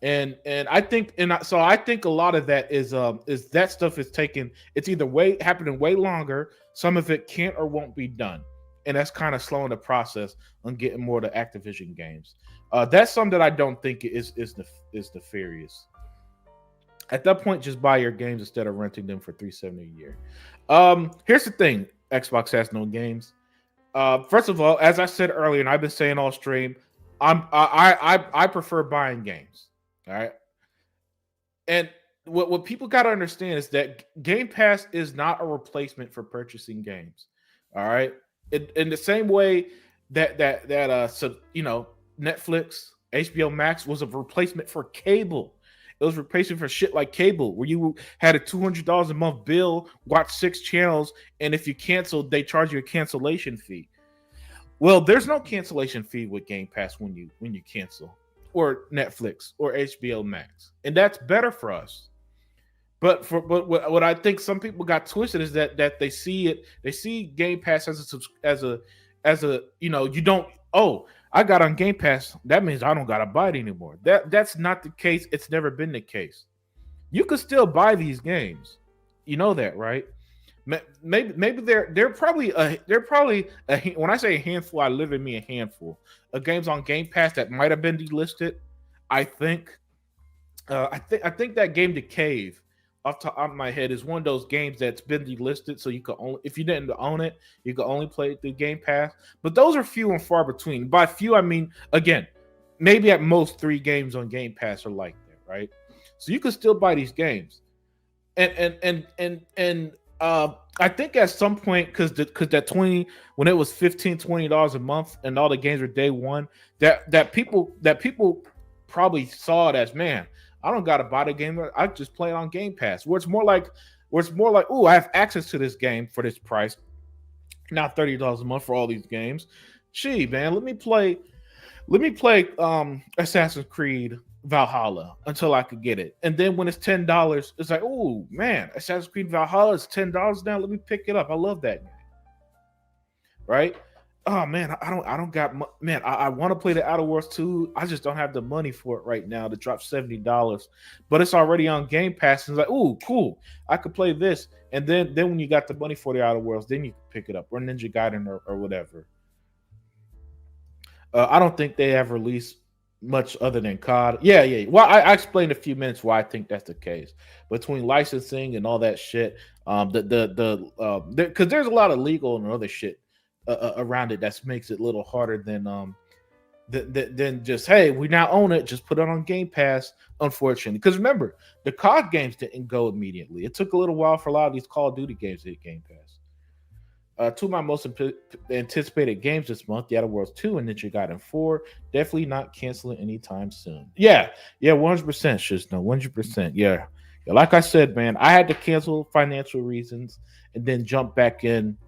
and I think a lot of that is that stuff is taken. It's either happening way longer. Some of it can't or won't be done, and that's kind of slowing the process on getting more to Activision games. That's something that I don't think is nefarious. At that point, just buy your games instead of renting them for $370 a year. Here's the thing: Xbox has no games. First of all, as I said earlier, and I've been saying all stream, I prefer buying games. All right, and what people got to understand is that Game Pass is not a replacement for purchasing games. All right, in the same way that Netflix, HBO Max was a replacement for cable. It was replacing for shit like cable, where you had a $200 a month bill, watch 6 channels, and if you canceled, they charge you a cancellation fee. Well, there's no cancellation fee with Game Pass when you cancel, or Netflix or HBO Max, and that's better for us. But what I think some people got twisted is that they see Game Pass as a you don't, oh, I got on Game Pass, that means I don't gotta buy it anymore. That's not the case. It's never been the case. You could still buy these games. You know that, right? Maybe they're probably when I say a handful, I literally mean a handful of games on Game Pass that might have been delisted. I think I think that game The Cave off the top of my head is one of those games that's been delisted, so you could only, if you didn't own it, you could only play it through Game Pass. But those are few and far between. By few, I mean, again, maybe at most 3 games on Game Pass are like that, right? So you could still buy these games, and I think at some point, because that 20, when it was $15-20 a month and all the games were day one, that people probably saw it as, man, I don't gotta buy the game. I just play it on Game Pass. Where it's more like where it's more like, oh, I have access to this game for this price, not $30 a month for all these games. Gee, man, let me play Assassin's Creed Valhalla until I could get it. And then when it's $10, it's like, oh man, Assassin's Creed Valhalla is $10 now. Let me pick it up. I love that game. Right? Oh man, I don't got man. I want to play the Outer Worlds 2. I just don't have the money for it right now to drop $70. But it's already on Game Pass. And it's like, oh, cool. I could play this. And then when you got the money for the Outer Worlds, then you can pick it up, or Ninja Gaiden, or whatever. I don't think they have released much other than COD. Yeah, yeah. Well, I explained a few minutes why I think that's the case. Between licensing and all that shit, because there's a lot of legal and other shit around it that makes it a little harder than just, hey, we now own it, just put it on Game Pass. Unfortunately, because remember, the COD games didn't go immediately. It took a little while for a lot of these Call of Duty games to hit Game Pass. Two of my most anticipated games this month: The Outer Worlds 2 and Ninja Gaiden 4. Definitely not canceling anytime soon. Yeah, yeah, 100%. Just no, 100%. Yeah. Yeah, like I said, man, I had to cancel financial reasons and then jump back in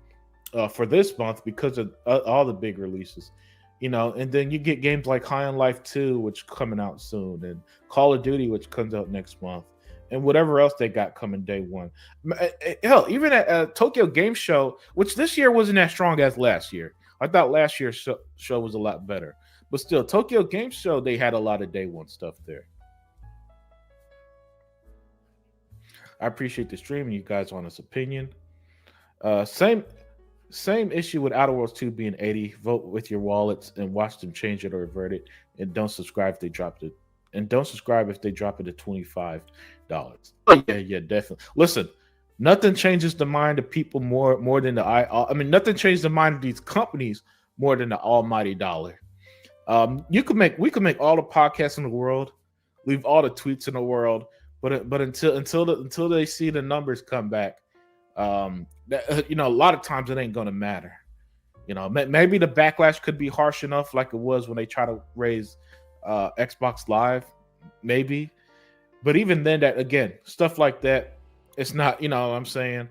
for this month because of all the big releases. And then you get games like High on Life 2, which coming out soon, and Call of Duty, which comes out next month, and whatever else they got coming day one. Hell, even at Tokyo Game Show, which this year wasn't as strong as last year. I thought last year's show was a lot better. But still, Tokyo Game Show, they had a lot of day one stuff there. I appreciate the stream and you guys' honest opinion. Same issue with Outer Worlds 2 being 80. Vote with your wallets and watch them change it or revert it. And don't subscribe if they dropped it. And don't subscribe if they drop it to $25. Oh yeah, yeah, definitely. Listen, nothing changes the mind of people more than nothing changes the mind of these companies more than the almighty dollar. We could make all the podcasts in the world, leave all the tweets in the world, but until they see the numbers come back, a lot of times it ain't gonna matter. Maybe the backlash could be harsh enough, like it was when they try to raise Xbox Live, maybe. But even then, that again, stuff like that, it's not. You know what I'm saying?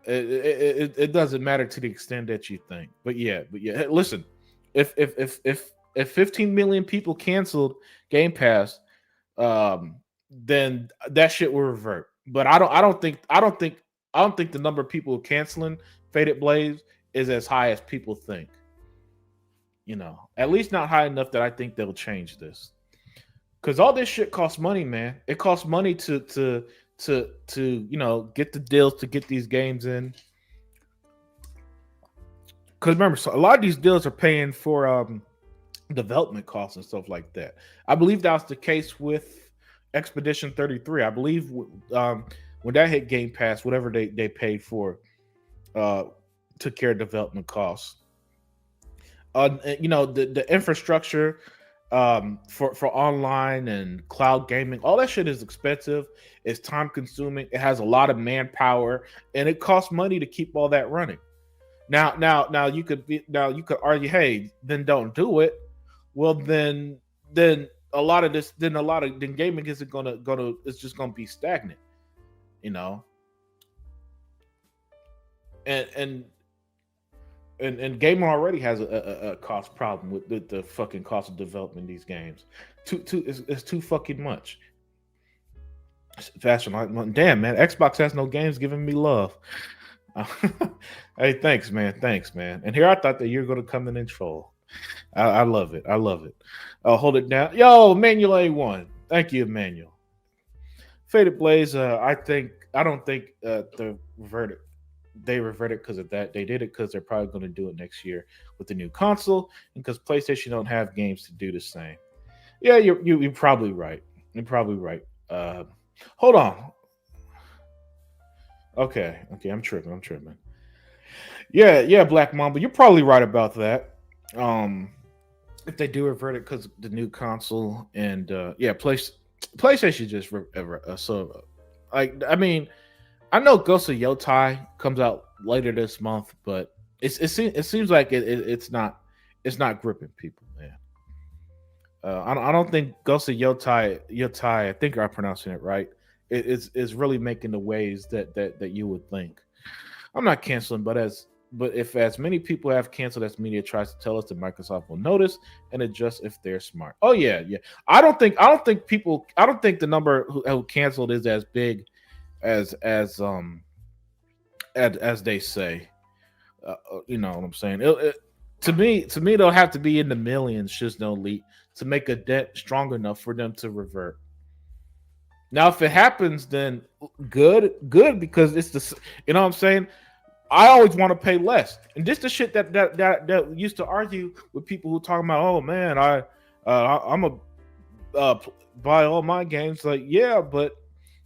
It doesn't matter to the extent that you think. But yeah. Listen, if 15 million people canceled Game Pass, then that shit will revert. But I don't think the number of people canceling Faded Blaze is as high as people think. At least not high enough that I think they'll change this. Because all this shit costs money, man. It costs money to get the deals to get these games in. Because remember, so a lot of these deals are paying for development costs and stuff like that. I believe that was the case with Expedition 33. I believe when that hit Game Pass, whatever they paid for took care of development costs. The infrastructure for online and cloud gaming, all that shit is expensive. It's time consuming. It has a lot of manpower, and it costs money to keep all that running. Now you could argue, hey, then don't do it. Well, then gaming isn't gonna it's just gonna be stagnant, and gaming already has a cost problem with the fucking cost of developing these games. It's too fucking much. Fashion, damn man, Xbox has no games giving me love. Hey, thanks, man. And here I thought that you're gonna come in and troll. I love it. Hold it down, yo, Emmanuel A1. Thank you, Emmanuel. Faded Blaze. I don't think the verdict. They reverted because of that. They did it because they're probably going to do it next year with the new console, and because PlayStation don't have games to do the same. Yeah, you're probably right. You're probably right. Hold on. Okay, I'm tripping. Yeah, Black Mamba, you're probably right about that. If they do revert it because the new console and PlayStation just I know Ghost of Yotai comes out later this month, but it seems like it's not gripping people, man. I don't think Ghost of Yotai, I think I'm pronouncing it right, is really making the waves that you would think. I'm not canceling, but if as many people have canceled as media tries to tell us, that Microsoft will notice and adjust if they're smart. Oh yeah, yeah. I don't think the number who canceled is as big as they say. You know what I'm saying? To me, they'll have to be in the millions, just no leak, to make a debt strong enough for them to revert. Now, if it happens, then good, because it's you know what I'm saying. I always want to pay less, and this the shit that used to argue with people who talking about, oh man, I'm a buy all my games. Like, yeah, but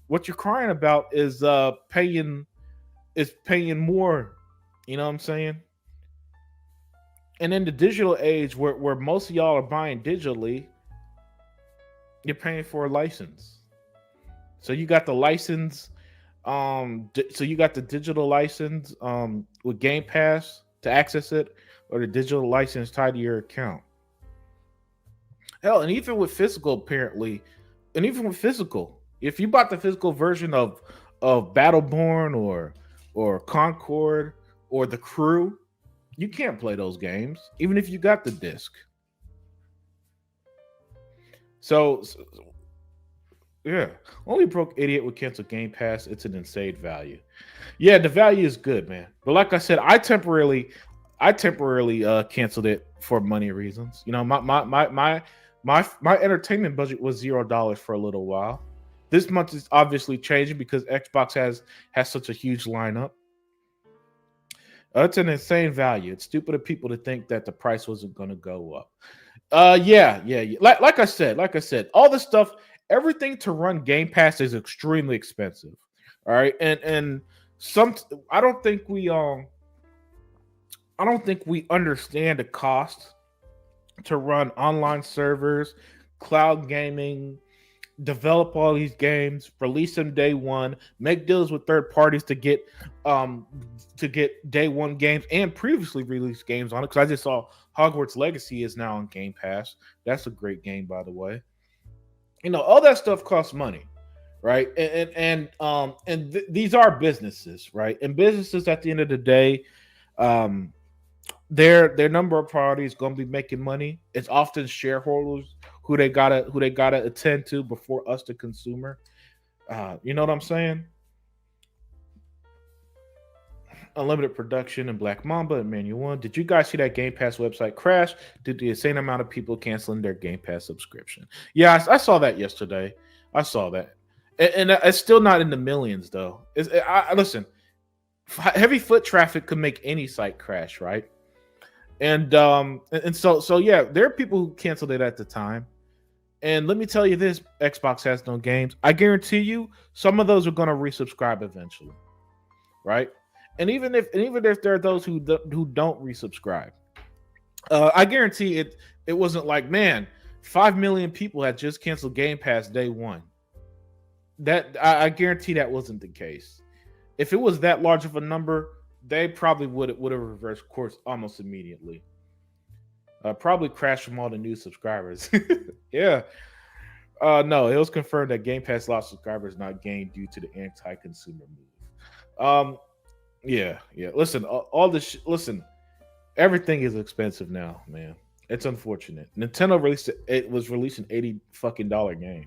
what you're crying about is paying more. You know what I'm saying? And in the digital age, where most of y'all are buying digitally, you're paying for a license. So you got the license. So you got the digital license with Game Pass to access it, or the digital license tied to your account. Hell, and even with physical, apparently, and even with physical, if you bought the physical version of Battleborn or Concord or The Crew, you can't play those games, even if you got the disc. So yeah, only broke idiot would cancel Game Pass. It's an insane value. Yeah, the value is good, man. But like I said, I temporarily canceled it for money reasons. You know, my entertainment budget was $0 for a little while. This month is obviously changing because Xbox has such a huge lineup. It's an insane value. It's stupid of people to think that the price wasn't going to go up. Yeah. Like I said, all the stuff, everything to run Game Pass is extremely expensive. All right, and some, I don't think we understand the cost to run online servers, cloud gaming, develop all these games, release them day one, make deals with third parties um to get day one games and previously released games on it. Because I just saw Hogwarts Legacy is now on Game Pass. That's a great game, by the way. You know, all that stuff costs money, right? And these are businesses, right? And businesses, at the end of the day, um, their number of priorities going to be making money. It's often shareholders who they gotta attend to before us, the consumer. You know what I'm saying? Unlimited production and Black Mamba and Manual One. Did you guys see that Game Pass website crash due to the insane amount of people canceling their Game Pass subscription? Yeah, I saw that yesterday. I saw that, and it's still not in the millions though. Listen, heavy foot traffic could make any site crash, right? And so yeah, there are people who canceled it at the time. And let me tell you this: Xbox has no games. I guarantee you, some of those are going to resubscribe eventually, right? And even if there are those who don't resubscribe, I guarantee it. It wasn't like, man, 5 million people had just canceled Game Pass day one. That I guarantee that wasn't the case. If it was that large of a number, they probably would have reversed course almost immediately. Probably crashed from all the new subscribers. Yeah. No, it was confirmed that Game Pass lost subscribers not gained due to the anti-consumer move. Yeah. Listen, all this. Listen, everything is expensive now, man. It's unfortunate. Nintendo released it. It was releasing $80 games.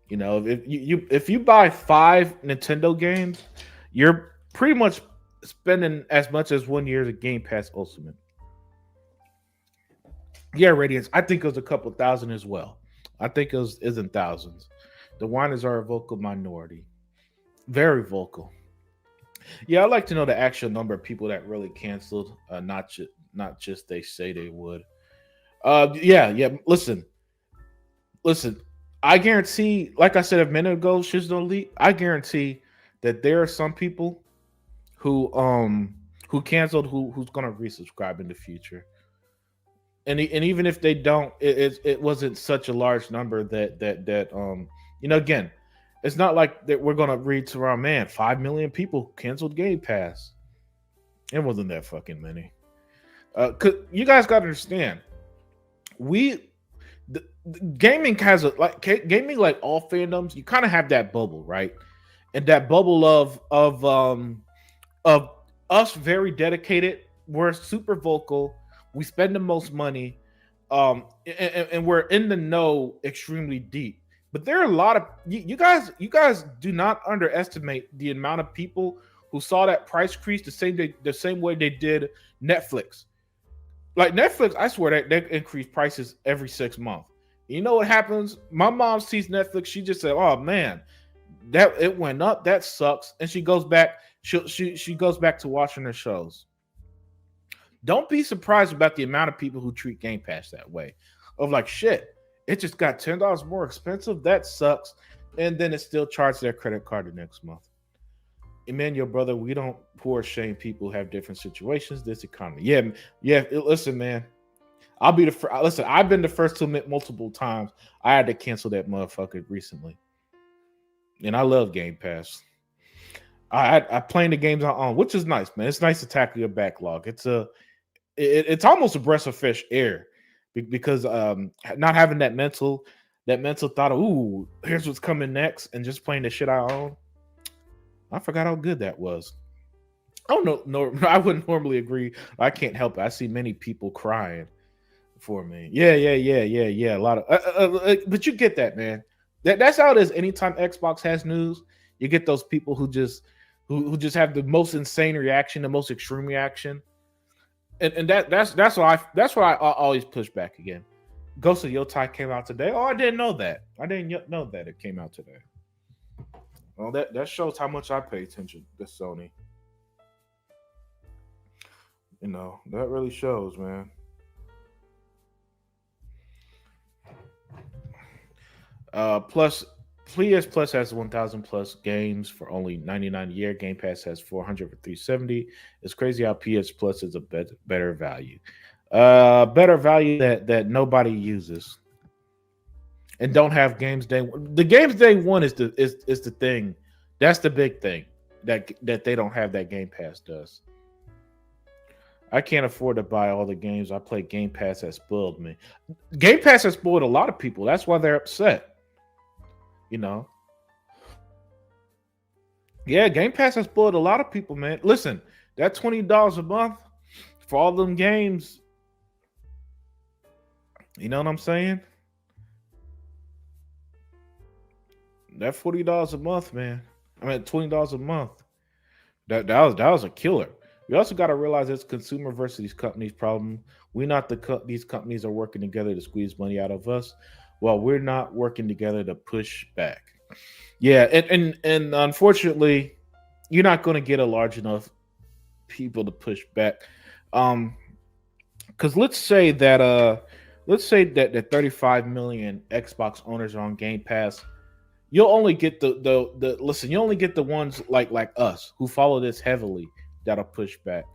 You know, if you buy 5 Nintendo games, you're pretty much spending as much as 1 year's of Game Pass Ultimate. Yeah, Radiance. I think it was a couple thousand as well. I think it was isn't thousands. The whiners are a vocal minority, very vocal. Yeah, I'd like to know the actual number of people that really canceled. Not just they say they would. Yeah. Listen. I guarantee, like I said a minute ago, Shiz Elite. I guarantee that there are some people who canceled who's gonna resubscribe in the future. And even if they don't, it wasn't such a large number that again, it's not like that we're gonna read to our man 5 million people canceled Game Pass. It wasn't that fucking many. 'Cause you guys got to understand, we gaming has a gaming, like all fandoms, you kind of have that bubble, right? And that bubble of us very dedicated. We're super vocal. We spend the most money, and we're in the know extremely deep. But there are a lot of you guys do not underestimate the amount of people who saw that price increase the same way they did Netflix. Like Netflix, I swear they increase prices every 6 months. You know what happens? My mom sees Netflix. She just said, "Oh man, that it went up. That sucks." And she goes back. She goes back to watching her shows. Don't be surprised about the amount of people who treat Game Pass that way. Of like, shit, it just got $10 more expensive. That sucks. And then it still charges their credit card the next month. Emmanuel, brother, we don't poor shame people who have different situations. This economy, yeah. Listen, man, I'll be the first. Listen, I've been the first to admit multiple times I had to cancel that motherfucker recently, and I love Game Pass. I playing the games I own, which is nice, man. It's nice to tackle your backlog. It's almost a breath of fresh air because not having that mental thought of, ooh, here's what's coming next, and just playing the shit I own. I forgot how good that was. I don't know. No, I wouldn't normally agree. I can't help it. I see many people crying for me. Yeah. A lot of, but you get that, man. That's how it is. Anytime Xbox has news, you get those people who just have the most insane reaction, the most extreme reaction, and that's why I always push back again. Ghost of Yotai came out today. Oh, I didn't know that. I didn't know that it came out today. Well, that shows how much I pay attention to Sony. That really shows, man. Plus, PS Plus has 1,000 plus games for only 99 a year. Game Pass has 400 for 370. It's crazy how PS Plus is a better value. Better value that nobody uses and don't have games day one. The games day one is the thing. That's the big thing that they don't have that Game Pass does. I can't afford to buy all the games. I play Game Pass has spoiled me. Game Pass has spoiled a lot of people. That's why they're upset. You know, yeah, Game Pass has spoiled a lot of people, man. Listen, that $20 a month for all them games, you know what I'm saying? That $40 a month, man. I mean $20 a month. That was a killer. We also got to realize it's consumer versus these companies' problem. We not these companies are working together to squeeze money out of us, while we're not working together to push back. Yeah, and unfortunately, you're not going to get a large enough people to push back. Because let's say that the 35 million Xbox owners are on Game Pass. You'll only get the listen. You only get the ones like us who follow this heavily that'll push back.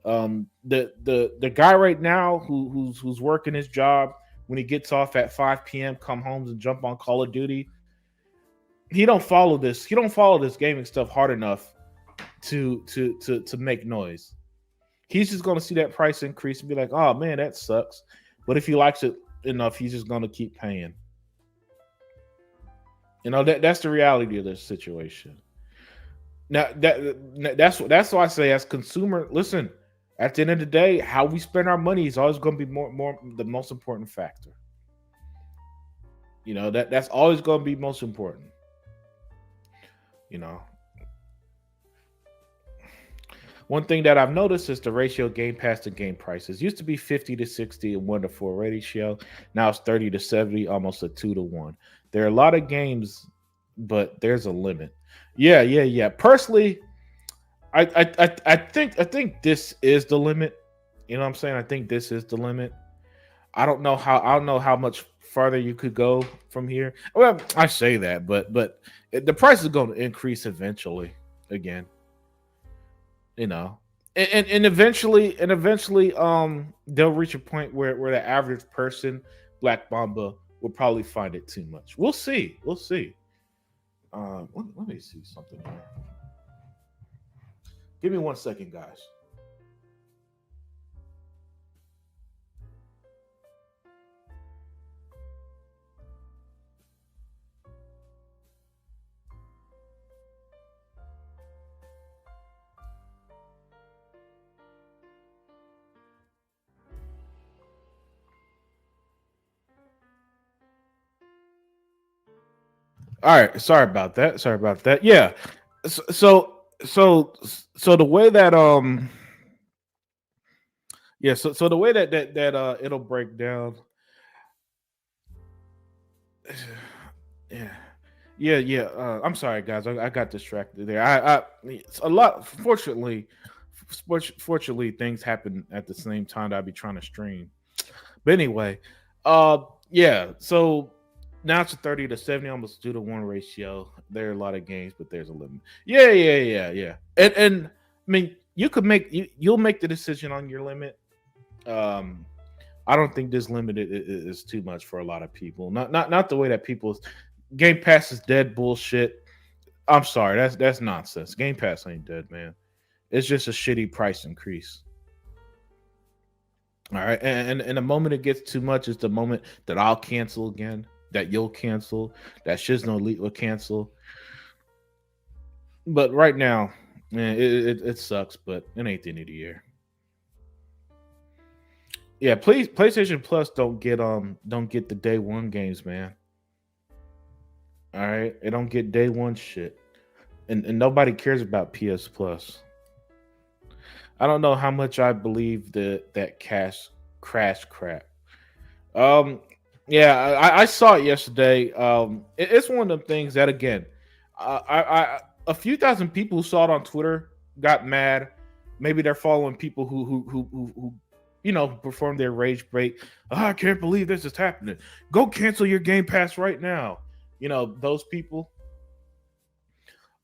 The guy right now who's working his job when he gets off at 5 p.m., come home and jump on Call of Duty. He don't follow this. He don't follow this gaming stuff hard enough to make noise. He's just gonna see that price increase and be like, "Oh man, that sucks." But if he likes it enough, he's just gonna keep paying. That's the reality of this situation. Now that's why I say, as consumer, listen. At the end of the day, how we spend our money is always going to be more the most important factor. That's always going to be most important. You know, One thing that I've noticed is the ratio Game Pass to game prices. Used to be 50 to 60 and 1 to 4 ratio. Now it's 30 to 70, almost a 2 to 1. There are a lot of games, but there's a limit. Yeah. Personally, I think this is the limit. You know what I'm saying? I think this is the limit. I don't know how much farther you could go from here. Well, I say that, but the price is going to increase eventually again. You know, and eventually, they'll reach a point where the average person, Black Mamba, will probably find it too much. We'll see. Let me see something here. Give me 1 second, guys. All right, sorry about that. Sorry about that. Yeah. So the way that yeah, so the way that it'll break down. Yeah. Yeah. I'm sorry, guys. I got distracted there. It's a lot. Fortunately, things happen at the same time that I be trying to stream. But anyway, uh, yeah. So now it's a 30 to 70, almost 2 to 1 ratio. There are a lot of games, but there's a limit. Yeah. And I mean, you'll make the decision on your limit. Um, I don't think this limit is too much for a lot of people. Not the way that people's Game Pass is dead bullshit. I'm sorry, that's nonsense. Game Pass ain't dead, man. It's just a shitty price increase. All right, and the moment it gets too much is the moment that I'll cancel again, that you'll cancel, that Shizno Elite will cancel. But right now, man, it sucks, but it ain't the end of the year. Yeah, please, PlayStation Plus don't get the day one games, man. All right, it don't get day one shit, and nobody cares about PS Plus. I don't know how much I believe that cash crash crap. Um, yeah, I saw it yesterday. It's one of them things that again, I a few thousand people who saw it on Twitter got mad. Maybe they're following people who perform their rage break. Oh, I can't believe this is happening. Go cancel your Game Pass right now. Those people.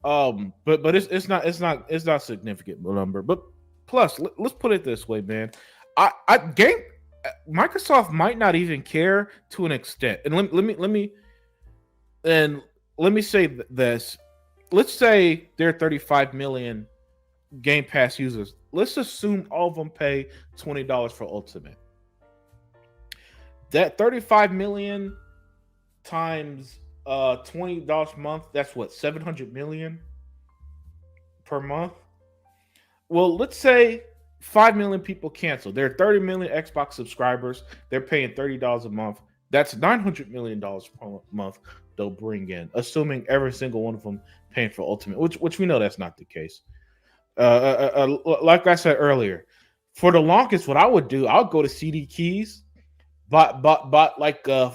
But it's not significant number. But plus, let's put it this way, man. I game Microsoft might not even care to an extent. And let me say this. Let's say there are 35 million Game Pass users. Let's assume all of them pay $20 for Ultimate. That 35 million times $20 a month, that's what, 700 million per month. Well, let's say 5 million people cancel. There are 30 million Xbox subscribers. They're paying $30 a month. That's $900 million per month they'll bring in, assuming every single one of them paying for Ultimate, which we know that's not the case. Like I said earlier, for the longest, what I would do, I would go to CD Keys, bought like 4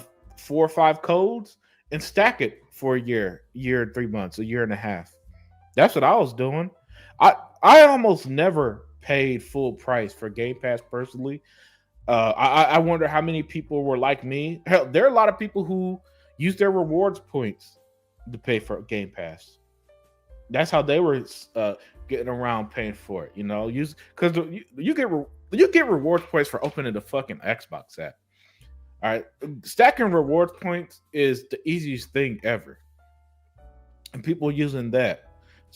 or 5 codes, and stack it for a year and 3 months, a year and a half. That's what I was doing. I almost never paid full price for Game Pass personally. I wonder how many people were like me. Hell, there are a lot of people who use their rewards points to pay for Game Pass. That's how they were getting around paying for it. Use because you get rewards points for opening the fucking Xbox app. All right, stacking rewards points is the easiest thing ever, and people using that.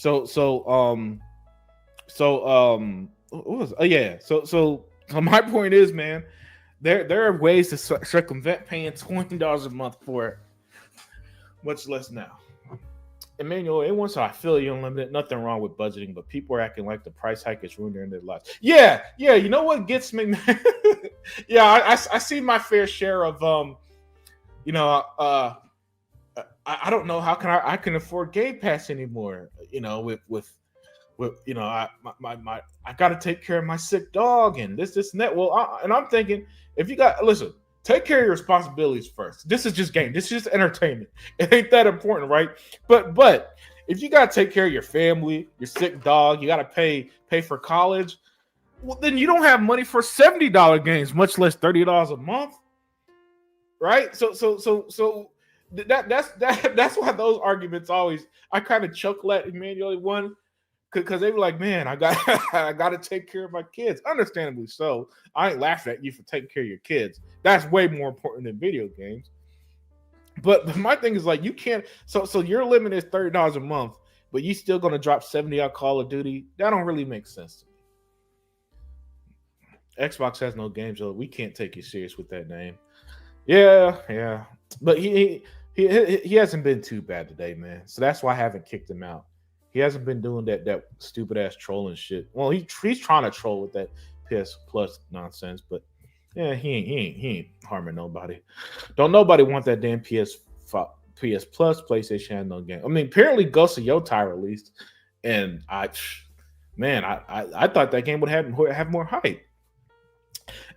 What was? Oh yeah. So my point is, man, there are ways to circumvent paying $20 a month for it, much less now. Emmanuel, it once I feel you unlimited, nothing wrong with budgeting, but people are acting like the price hike is ruining their lives. Yeah. You know what gets me, man? Yeah, I see my fair share of I don't know how can I can afford Game Pass anymore. I got to take care of my sick dog and this and that. Well, and I'm thinking if you got listen, take care of your responsibilities first. This is just game. This is just entertainment. It ain't that important, right? But if you got to take care of your family, your sick dog, you got to pay for college. Well, then you don't have money for $70 games, much less $30 a month, right? So that's why those arguments always I kind of chuckle at Emmanuel one because they were like, man, I got I got to take care of my kids. Understandably so. I ain't laughing at you for taking care of your kids. That's way more important than video games. But my thing is like you can't. So your limit is $30 a month, but you still gonna drop 70 on Call of Duty. That don't really make sense to me. Xbox has no games, so we can't take you serious with that name. Yeah. But he hasn't been too bad today, man. So that's why I haven't kicked him out. He hasn't been doing that stupid ass trolling shit. Well, he's trying to troll with that PS Plus nonsense, but yeah, he ain't harming nobody. Don't nobody want that damn PS Plus. PlayStation had no game. I mean, apparently Ghost of Yotai released, and I thought that game would have more hype.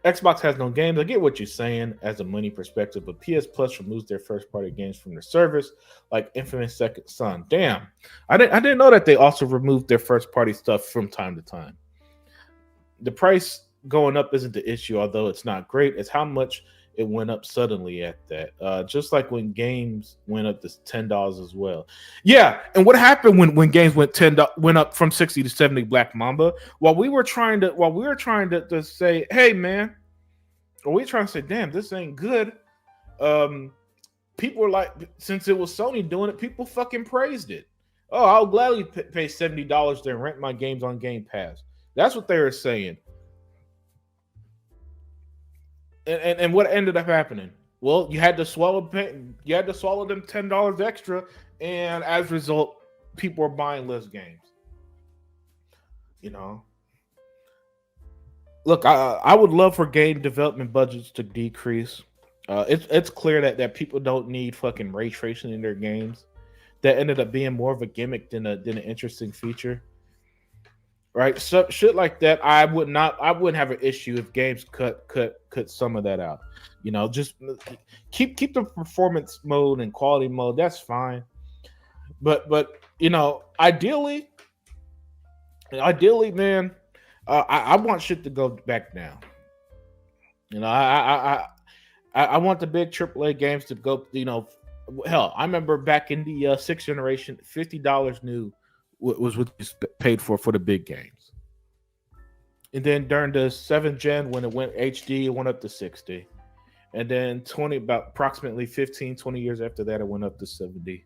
Xbox has no games. I get what you're saying as a money perspective, but PS Plus removes their first party games from their service, like Infamous Second Son. Damn, I didn't know that they also removed their first party stuff from time to time. The price going up isn't the issue, although it's not great. It's how much it went up suddenly at that. Just like when games went up to $10 as well. Yeah, and what happened when games went up from 60 to 70? Black Mamba. While we were trying to say, hey man, or we trying to say, damn, this ain't good. People were like, since it was Sony doing it, people fucking praised it. Oh, I'll gladly pay $70 to rent my games on Game Pass. That's what they were saying. And what ended up happening? Well, you had to swallow them $10 extra, and as a result, people are buying less games. You know, look, I would love for game development budgets to decrease. It's clear that people don't need fucking ray tracing in their games. That ended up being more of a gimmick than an interesting feature. Right, so shit like that, I wouldn't have an issue if games cut some of that out. You know, just keep the performance mode and quality mode. That's fine, but you know, ideally, man, I want shit to go back down. You know, I want the big AAA games to go. You know, hell, I remember back in the sixth generation, $50 new was what you paid for the big games. And then during the 7th gen, when it went HD, it went up to 60. And then about approximately 15, 20 years after that, it went up to 70.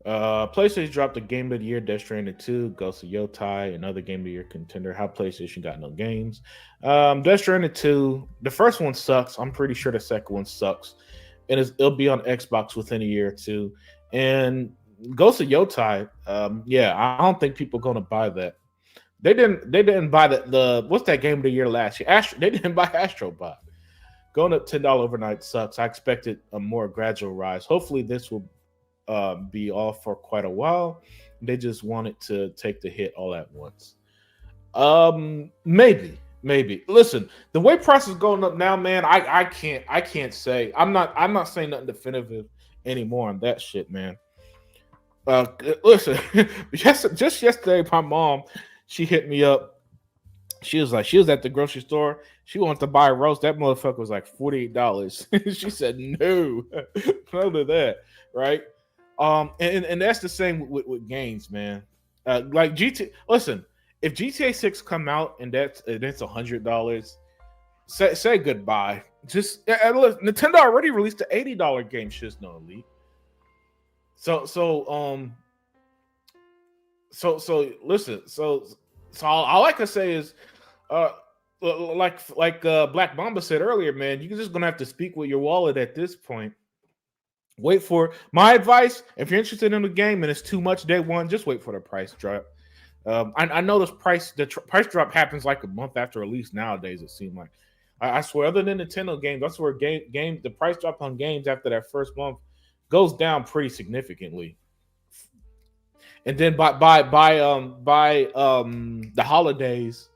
PlayStation dropped a Game of the Year, Death Stranding 2, Ghost of Yotai, another Game of the Year contender. How PlayStation got no games. Death Stranding 2, the first one sucks. I'm pretty sure the second one sucks. And it'll be on Xbox within a year or two. And Ghost of Yotai, yeah, I don't think people are going to buy that. They didn't buy the what's that Game of the Year last year? They didn't buy Astrobot. Going up $10 overnight sucks. I expected a more gradual rise. Hopefully this will be off for quite a while. They just wanted to take the hit all at once. Maybe. Listen, the way prices going up now, man, I can't say. I'm not saying nothing definitive anymore on that shit, man. Listen, just yesterday, my mom, she hit me up. She was at the grocery store. She wanted to buy a roast. That motherfucker was like $48. She said no, none of that, right? And that's the same with games, man. Like GTA. Listen, if GTA 6 come out and that's $100, say goodbye. Just look, Nintendo already released the $80 game, Shizno Elite. So listen. So all I can say is, like Black Mamba said earlier, man, you're just gonna have to speak with your wallet at this point. Wait for my advice. If you're interested in the game and it's too much day one, just wait for the price drop. I know the price drop happens like a month after release nowadays. It seems like I swear, other than Nintendo games, that's where the price drop on games after that first month goes down pretty significantly. And then by the holidays,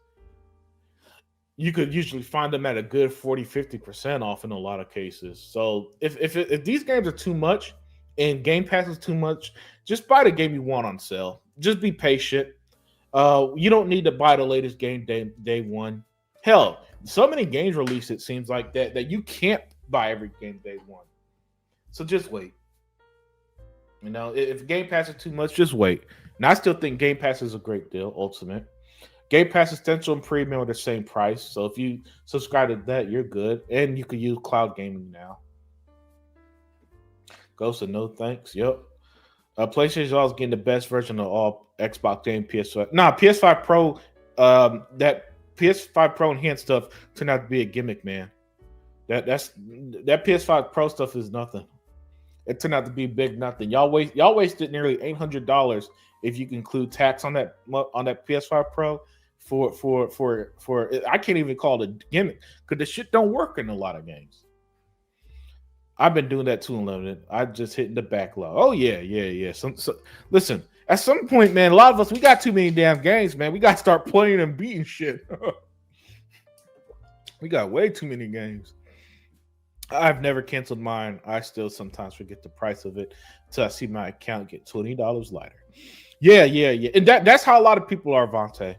you could usually find them at a good 40-50% off in a lot of cases. So if these games are too much and Game Pass is too much, just buy the game you want on sale. Just be patient. You don't need to buy the latest game day one. Hell, so many games release, it seems like that you can't buy every game day one. So just wait. You know, if Game Pass is too much, just wait. And I still think Game Pass is a great deal, Ultimate. Game Pass Essential and Premium are the same price. So if you subscribe to that, you're good. And you can use cloud gaming now. Ghost of no thanks. Yep. PlayStation is always getting the best version of all Xbox game, PS5. Nah, PS5 Pro, that PS5 Pro enhanced stuff turned out to be a gimmick, man. That PS5 Pro stuff is nothing. It turned out to be big nothing. Y'all wasted nearly $800 if you can include tax on that PS5 Pro. for I can't even call it a gimmick because the shit don't work in a lot of games. I've been doing that too, unlimited. I just hitting the backlog. Oh yeah. Listen, at some point, man, a lot of us we got too many damn games, man. We got to start playing and beating shit. We got way too many games. I've never canceled mine. I still sometimes forget the price of it until I see my account get $20 lighter. Yeah. And that's how a lot of people are, Vontae.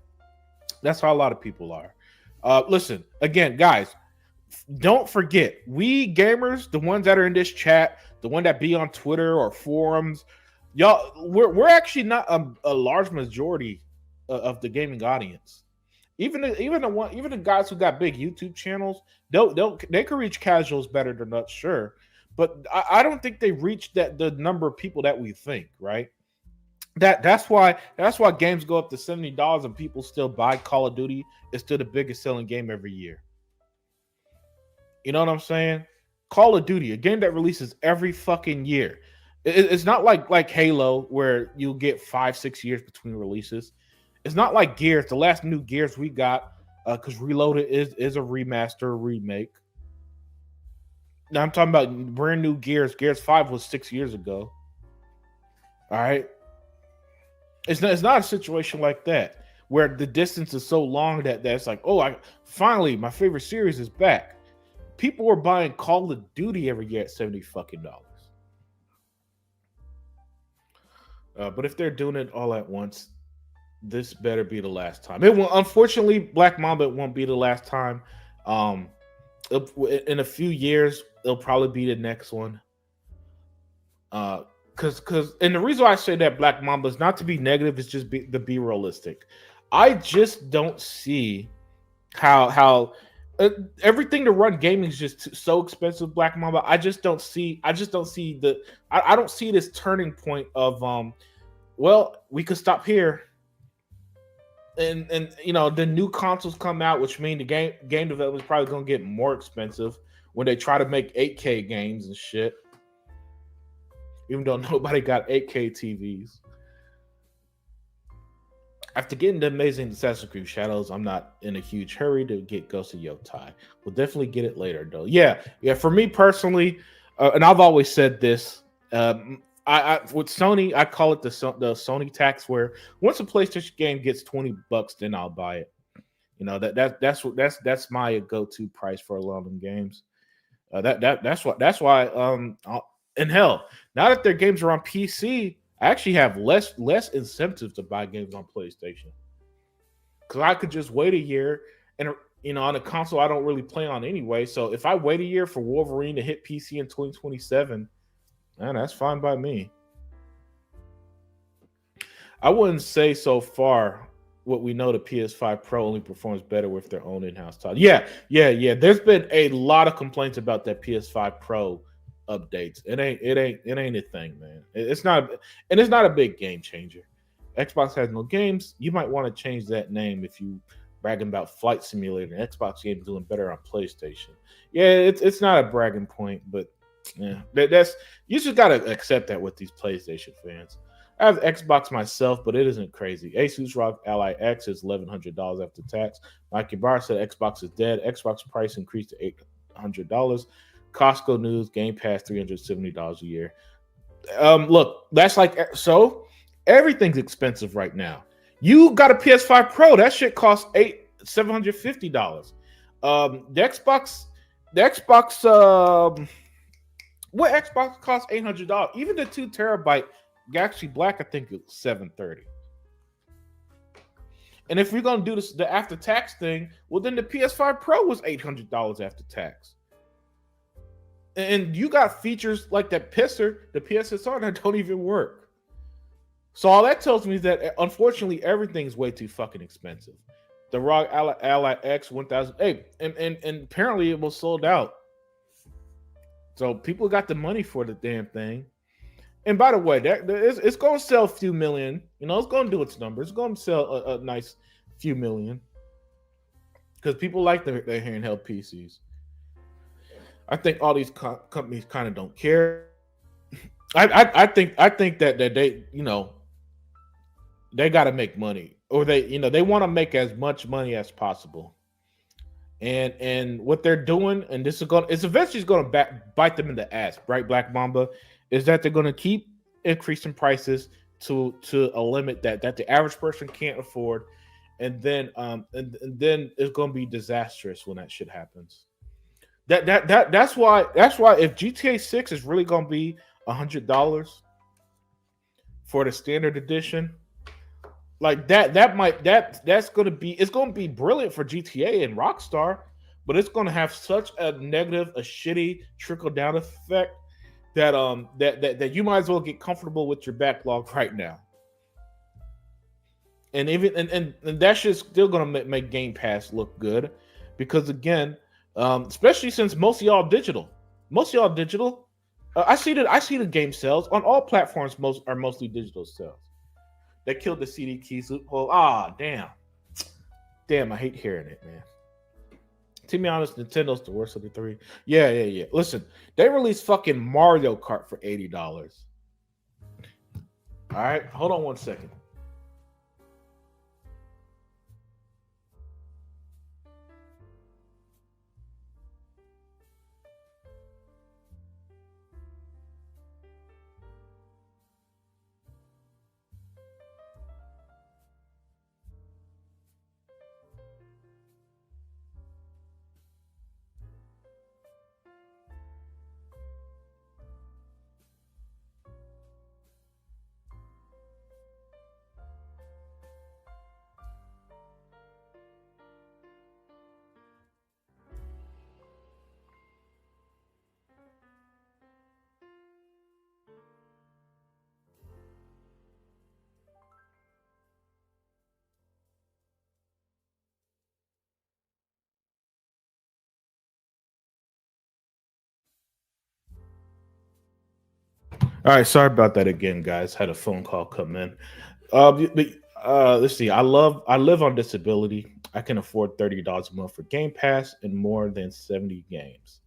That's how a lot of people are. Listen, again, guys, don't forget, we gamers, the ones that are in this chat, the one that be on Twitter or forums, y'all, we're actually not a large majority of the gaming audience. Even the guys who got big YouTube channels, they can reach casuals better than us, sure, but I don't think they reach the number of people that we think, right? That's why games go up to $70 and people still buy Call of Duty. It's still the biggest selling game every year. You know what I'm saying? Call of Duty, a game that releases every fucking year. It's not like Halo where you get 5-6 years between releases. It's not like Gears. The last new Gears we got, because Reloaded is a remaster, remake. Now I'm talking about brand new Gears. Gears 5 was 6 years ago. All right. It's not a situation like that where the distance is so long that it's like, oh, finally my favorite series is back. People were buying Call of Duty every year at $70 fucking dollars. But if they're doing it all at once, this better be the last time. It will, unfortunately, Black Mamba, it won't be the last time. In a few years, it'll probably be the next one. Because and the reason why I say that Black Mamba is not to be negative, it's just to be realistic. I just don't see how everything to run gaming is just so expensive. Black Mamba, I don't see this turning point of well, we could stop here. And you know, the new consoles come out, which mean the game development is probably going to get more expensive when they try to make 8K games and shit. Even though nobody got 8K TVs. After getting the amazing Assassin's Creed Shadows, I'm not in a huge hurry to get Ghost of Yotai. We'll definitely get it later, though. Yeah. For me personally, and I've always said this, I with Sony, I call it the Sony tax, where once a PlayStation game gets $20, then I'll buy it. You know, that's my go-to price for a lot of games. That's why and hell, now that their games are on PC, I actually have less incentive to buy games on PlayStation. Because I could just wait a year, and you know, on a console I don't really play on anyway. So if I wait a year for Wolverine to hit PC in 2027, man, that's fine by me. I wouldn't say so far what we know, the PS5 Pro only performs better with their own in-house title. Yeah. There's been a lot of complaints about that PS5 Pro updates. It ain't a thing, man. It's not a big game changer. Xbox has no games. You might want to change that name if you bragging about Flight Simulator. Xbox games doing better on PlayStation. Yeah, it's not a bragging point, but yeah, that's you just gotta accept that with these PlayStation fans. I have Xbox myself, but it isn't crazy. Asus ROG Ally X is $1,100 after tax. Mikey Barr said Xbox is dead. Xbox price increased to $800. Costco news, Game Pass $370 a year. Look, that's like, so everything's expensive right now. You got a PS5 Pro, that shit costs $750. The Xbox, what Xbox costs $800? Even the 2 terabyte Galaxy Black, I think it's $730. And if we're gonna do this, the after tax thing, well, then the PS5 Pro was $800 after tax. And you got features like that pisser, the PSSR, that don't even work. So all that tells me is that unfortunately everything's way too fucking expensive. The ROG Ally X 1000, hey, and apparently it was sold out. So people got the money for the damn thing. And by the way, it's going to sell a few million. You know, it's going to do its numbers. It's going to sell a nice few million because people like their handheld PCs. I think all these companies kind of don't care. I think that they, you know, they got to make money, or they want to make as much money as possible. And what they're doing, and this is going, it's eventually going to bite them in the ass, right? Black Mamba, is that they're going to keep increasing prices to a limit that the average person can't afford, and then it's going to be disastrous when that shit happens. That's why if GTA 6 is really going to be $100 for the standard edition, like that's going to be, it's going to be brilliant for GTA and Rockstar, but it's going to have such a negative, a shitty trickle down effect that you might as well get comfortable with your backlog right now. And even and that shit's still going to make Game Pass look good, because again, especially since most of y'all digital, I see the game sales on all platforms are mostly digital sales. They killed the CD keys loophole. Ah, damn, I hate hearing it, man. To be honest, Nintendo's the worst of the three. Yeah. Listen, they released fucking Mario Kart for $80. All right, hold on one second. All right, sorry about that again, guys. Had a phone call come in. Let's see. I live on disability. I can afford $30 a month for Game Pass and more than 70 games.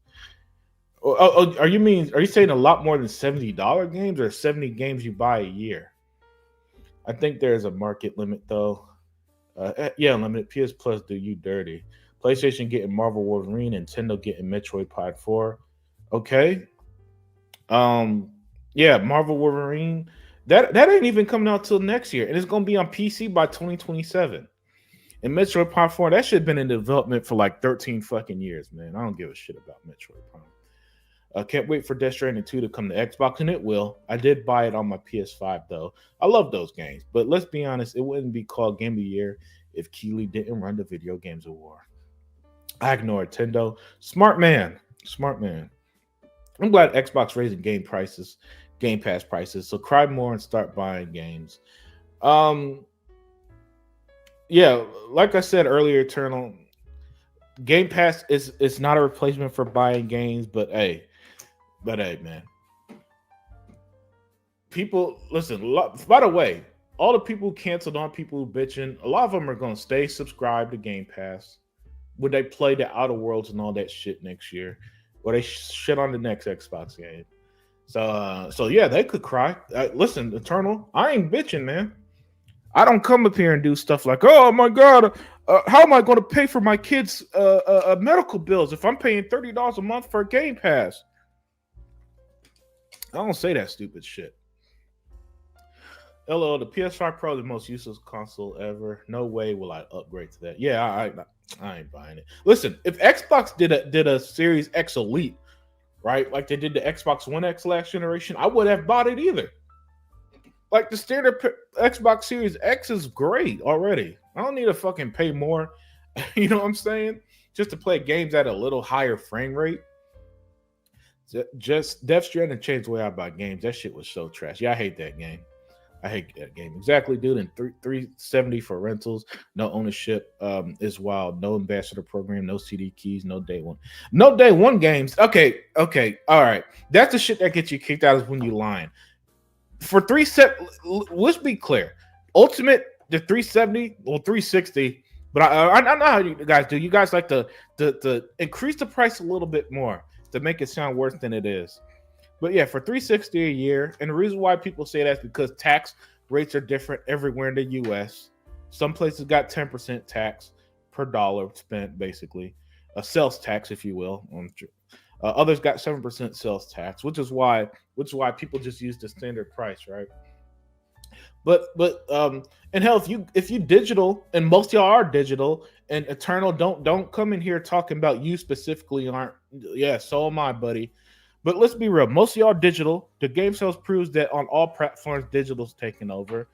Are you saying a lot more than $70 games, or 70 games you buy a year? I think there's a market limit though. Yeah, limited. PS Plus do you dirty. PlayStation getting Marvel Wolverine, Nintendo getting Metroid Prime 4. Okay. Um, yeah, Marvel Wolverine. That ain't even coming out till next year, and it's gonna be on PC by 2027. And Metroid Prime 4, that should have been in development for like 13 fucking years, man. I don't give a shit about Metroid Prime. Can't wait for Death Stranding 2 to come to Xbox, and it will. I did buy it on my PS5 though. I love those games, but let's be honest, it wouldn't be called Game of the Year if Keeley didn't run the Video Games Award. I ignore Nintendo. Smart man. Smart man. I'm glad Xbox raising Game Pass prices. So cry more and start buying games. Um, yeah, like I said earlier, Eternal, Game Pass is not a replacement for buying games, but hey, man, people listen. By the way, all the people who canceled on, people who bitching, a lot of them are gonna stay subscribed to Game Pass when they play the Outer Worlds and all that shit next year, or they shit on the next Xbox game. So yeah, they could cry. Listen, Eternal, I ain't bitching, man. I don't come up here and do stuff like, oh my god, how am I going to pay for my kids' medical bills if I'm paying $30 a month for a Game Pass? I don't say that stupid shit. LO, the PS5 Pro is the most useless console ever. No way will I upgrade to that. Yeah, I ain't buying it. Listen, if Xbox did a Series X Elite, right, like they did the Xbox One X last generation, I would have bought it either. Like the standard Xbox Series X is great already. I don't need to fucking pay more. You know what I'm saying? Just to play games at a little higher frame rate. Just Death Stranding changed the way I buy games. That shit was so trash. Yeah, I hate that game. I hate that game. Exactly, dude. And 370 for rentals, no ownership is wild. No ambassador program, no CD keys, no day one. No day one games. Okay, all right. That's the shit that gets you kicked out is when you lying. For let's be clear. Ultimate, the 370 or 360, but I know how you guys do. You guys like to increase the price a little bit more to make it sound worse than it is. But yeah, for 360 a year, and the reason why people say that is because tax Rates are different everywhere in the U.S. Some places got 10% tax per dollar spent, basically a sales tax, if you will. Others got 7% sales tax, which is why people just use the standard price, right? But and hell, if you digital, and most of y'all are digital, and Eternal, don't come in here talking about you specifically aren't. Yeah, so am I, buddy. But let's be real, most of y'all digital. The game sales proves that on all platforms, digital's taking over.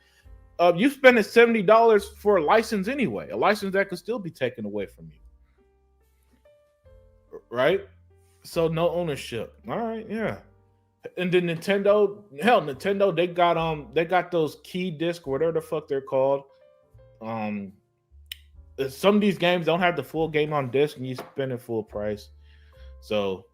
You spending $70 for a license anyway, a license that could still be taken away from you, right? So no ownership. All right, yeah. And then Nintendo, they got those key disc, whatever the fuck they're called. Um, some of these games don't have the full game on disc, and you spend it full price. So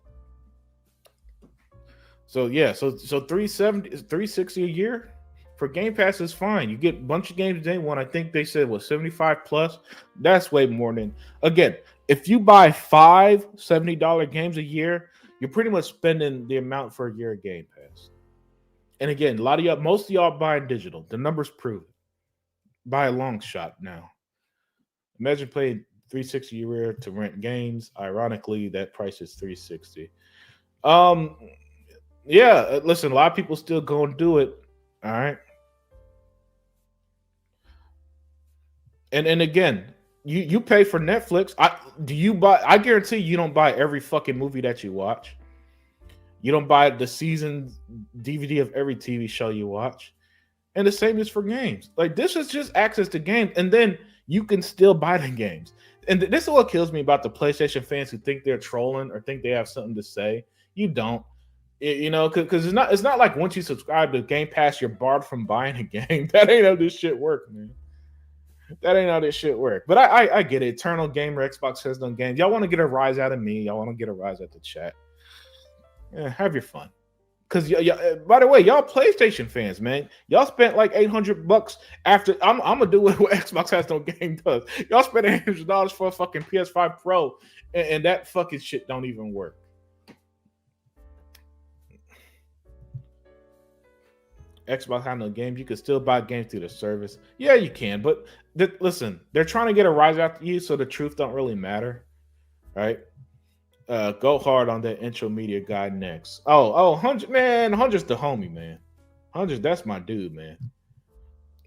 so 370 360 a year for Game Pass is fine. You get a bunch of games day one. I think they said was 75 plus. That's way more than, again, if you buy five $70 games a year, you're pretty much spending the amount for a year of Game Pass. And again, a lot of y'all, most of y'all buying digital. The numbers prove it by a long shot now. Imagine playing 360 a year to rent games. Ironically, that price is 360. Um, yeah, listen, a lot of people still go and do it. All right. And again, you pay for Netflix. I guarantee you don't buy every fucking movie that you watch. You don't buy the season DVD of every TV show you watch. And the same is for games. Like, this is just access to games, and then you can still buy the games. And this is what kills me about the PlayStation fans who think they're trolling or think they have something to say. You don't. Because it's not like once you subscribe to Game Pass, you're barred from buying a game. That ain't how this shit work, man. That ain't how this shit work. But I get it. Eternal Gamer, Xbox has done games. Y'all want to get a rise out of me. Y'all want to get a rise out the chat. Yeah, have your fun. Because by the way, y'all PlayStation fans, man, y'all spent like $800 after. I'm gonna do what Xbox has no game does. Y'all spent $800 for a fucking PS5 Pro, and that fucking shit don't even work. Xbox has no games. You can still buy games through the service. Yeah, you can. But listen, they're trying to get a rise after you, so the truth don't really matter, right? Go hard on that intro media guy next. Oh, 100, man. 100's the homie, man. 100, that's my dude, man.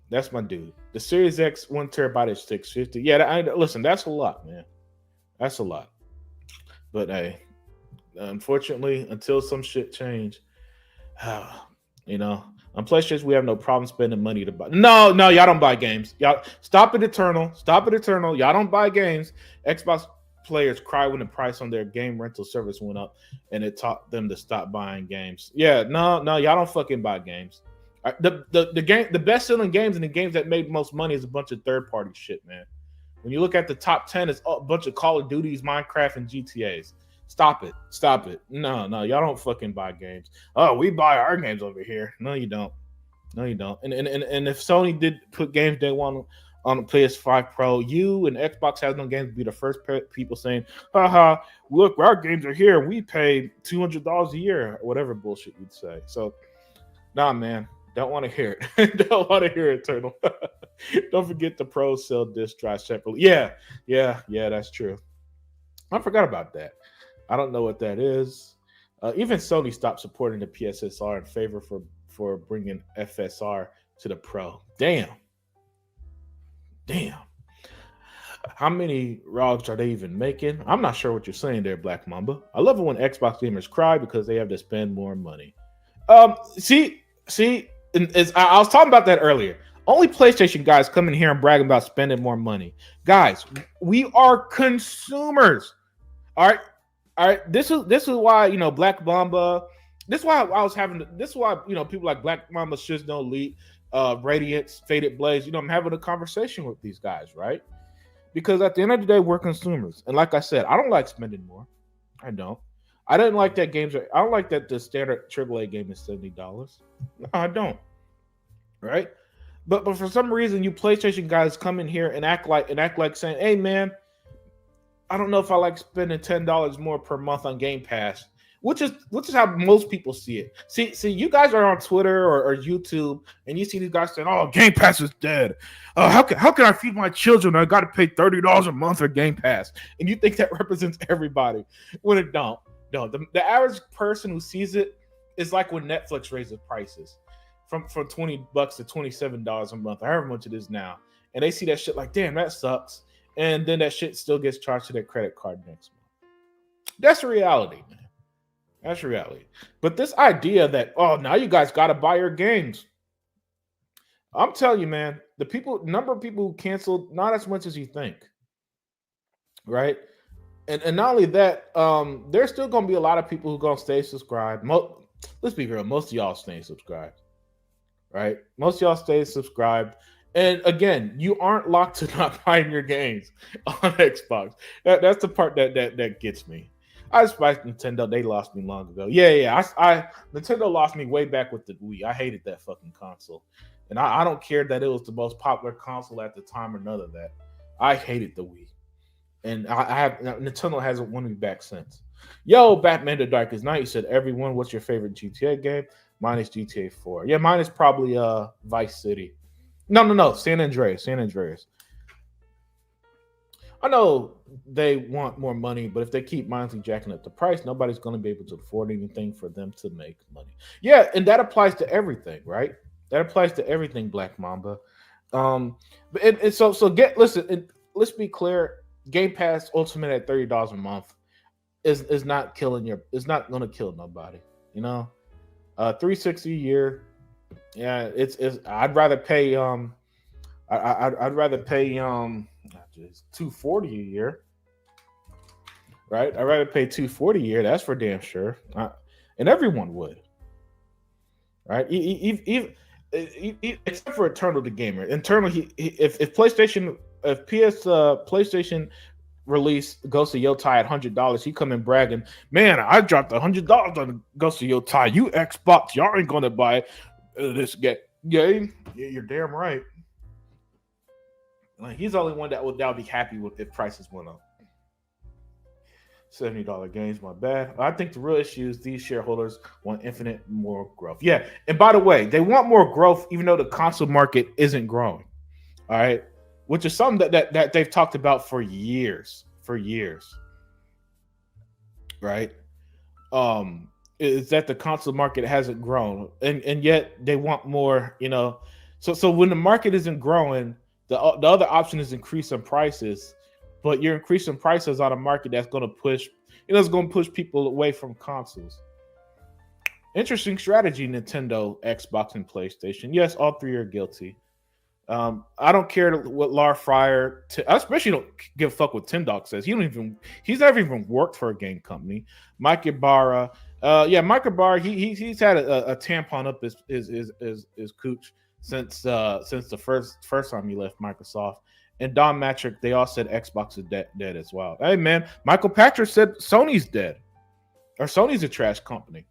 That's my dude. The Series X 1 terabyte is 650. Yeah, listen, that's a lot, man. That's a lot. But hey, unfortunately, until some shit change, on PlayStation, we have no problem spending money to buy. No, y'all don't buy games. Y'all stop it, Eternal. Stop it, Eternal. Y'all don't buy games. Xbox players cry when the price on their game rental service went up, and it taught them to stop buying games. Yeah, no, y'all don't fucking buy games. The best selling games and the games that made most money is a bunch of third party shit, man. When you look at the top 10, it's a bunch of Call of Duties, Minecraft, and GTAs. Stop it. No, y'all don't fucking buy games. Oh, we buy our games over here. No, you don't. And if Sony did put games they want on the PS5 Pro, you and Xbox has no games would be the first people saying, haha, look, our games are here. We pay $200 a year, or whatever bullshit you'd say. So, nah, man, don't want to hear it. Don't want to hear it, Eternal. Don't forget the pros sell disc drive separately. Yeah, that's true. I forgot about that. I don't know what that is. Even Sony stopped supporting the PSSR in favor for bringing FSR to the Pro. Damn. How many ROGs are they even making? I'm not sure what you're saying there, Black Mamba. I love it when Xbox gamers cry because they have to spend more money. See, I was talking about that earlier. Only PlayStation guys come in here and brag about spending more money. Guys, we are consumers. All right. This is why Black Mamba. This is why I was having. This is why people like Black Mamba, Shiz No Elite, Radiance, Faded Blaze. I'm having a conversation with these guys, right? Because at the end of the day, we're consumers, and like I said, I don't like spending more. I don't. I didn't like that games. I don't like that the standard AAA game is $70. No, I don't. Right? But for some reason, you PlayStation guys come in here and act like saying, "Hey, man, I don't know if I like spending $10 more per month on Game Pass which is how most people see it. See, you guys are on Twitter or YouTube, and you see these guys saying, "Oh, Game Pass is dead. How can I feed my children? I got to pay $30 a month for Game Pass." And you think that represents everybody when it don't. No, the average person who sees it is like when Netflix raises prices from $20 to $27 a month, however much it is now, and they see that shit like, damn, that sucks, and then that shit still gets charged to their credit card next month. That's reality, man. That's reality. But this idea that, oh, now you guys got to buy your games. I'm telling you, man, number of people who canceled, not as much as you think, right? And not only that, there's still gonna be a lot of people who gonna stay subscribed. Let's be real, most of y'all stay subscribed, right? Most of y'all stay subscribed. And again, you aren't locked to not buying your games on Xbox. That's the part that gets me. I despise Nintendo. They lost me long ago. Yeah. Nintendo lost me way back with the Wii. I hated that fucking console. And I don't care that it was the most popular console at the time or none of that. I hated the Wii. And Nintendo hasn't won me back since. Yo, Batman the Darkest Night. You said, everyone, what's your favorite GTA game? Mine is GTA 4. Yeah, mine is probably Vice City. No. San Andreas. I know they want more money, but if they keep mindlessly jacking up the price, nobody's going to be able to afford anything for them to make money. Yeah, and that applies to everything, right? That applies to everything, Black Mamba. Let's be clear. Game Pass Ultimate at $30 a month is not going to kill nobody. You know, $360 a year. Yeah, it's. I'd rather pay I'd rather pay $240 a year, right? I'd rather pay $240 a year. That's for damn sure, and everyone would, right? Except for Eternal the Gamer. Eternal, if PlayStation release Ghost of Yotai at $100, he come in bragging, man, I dropped $100 on Ghost of Yotai. You Xbox, y'all ain't gonna buy this game. Yeah, you're damn right. Like, he's the only one that would be happy with if prices went up. $70 gains, my bad. I think the real issue is these shareholders want infinite more growth. Yeah, and by the way, they want more growth even though the console market isn't growing. All right, which is something that they've talked about for years. Right? Is that the console market hasn't grown, and yet they want more. You know, so when the market isn't growing, the other option is increasing prices, but you're increasing prices on a market that's going to push, it's going to push people away from consoles. Interesting strategy, Nintendo, Xbox, and PlayStation. Yes, all three are guilty. I don't care what Lar Fryer. I especially don't give a fuck what Tim Dog says. He's never even worked for a game company. Mike Ibarra. Mike Ibarra. He's had a tampon up his cooch since the first time he left Microsoft. And Don Matrick, they all said Xbox is dead as well. Hey man, Michael Patrick said Sony's dead, or Sony's a trash company.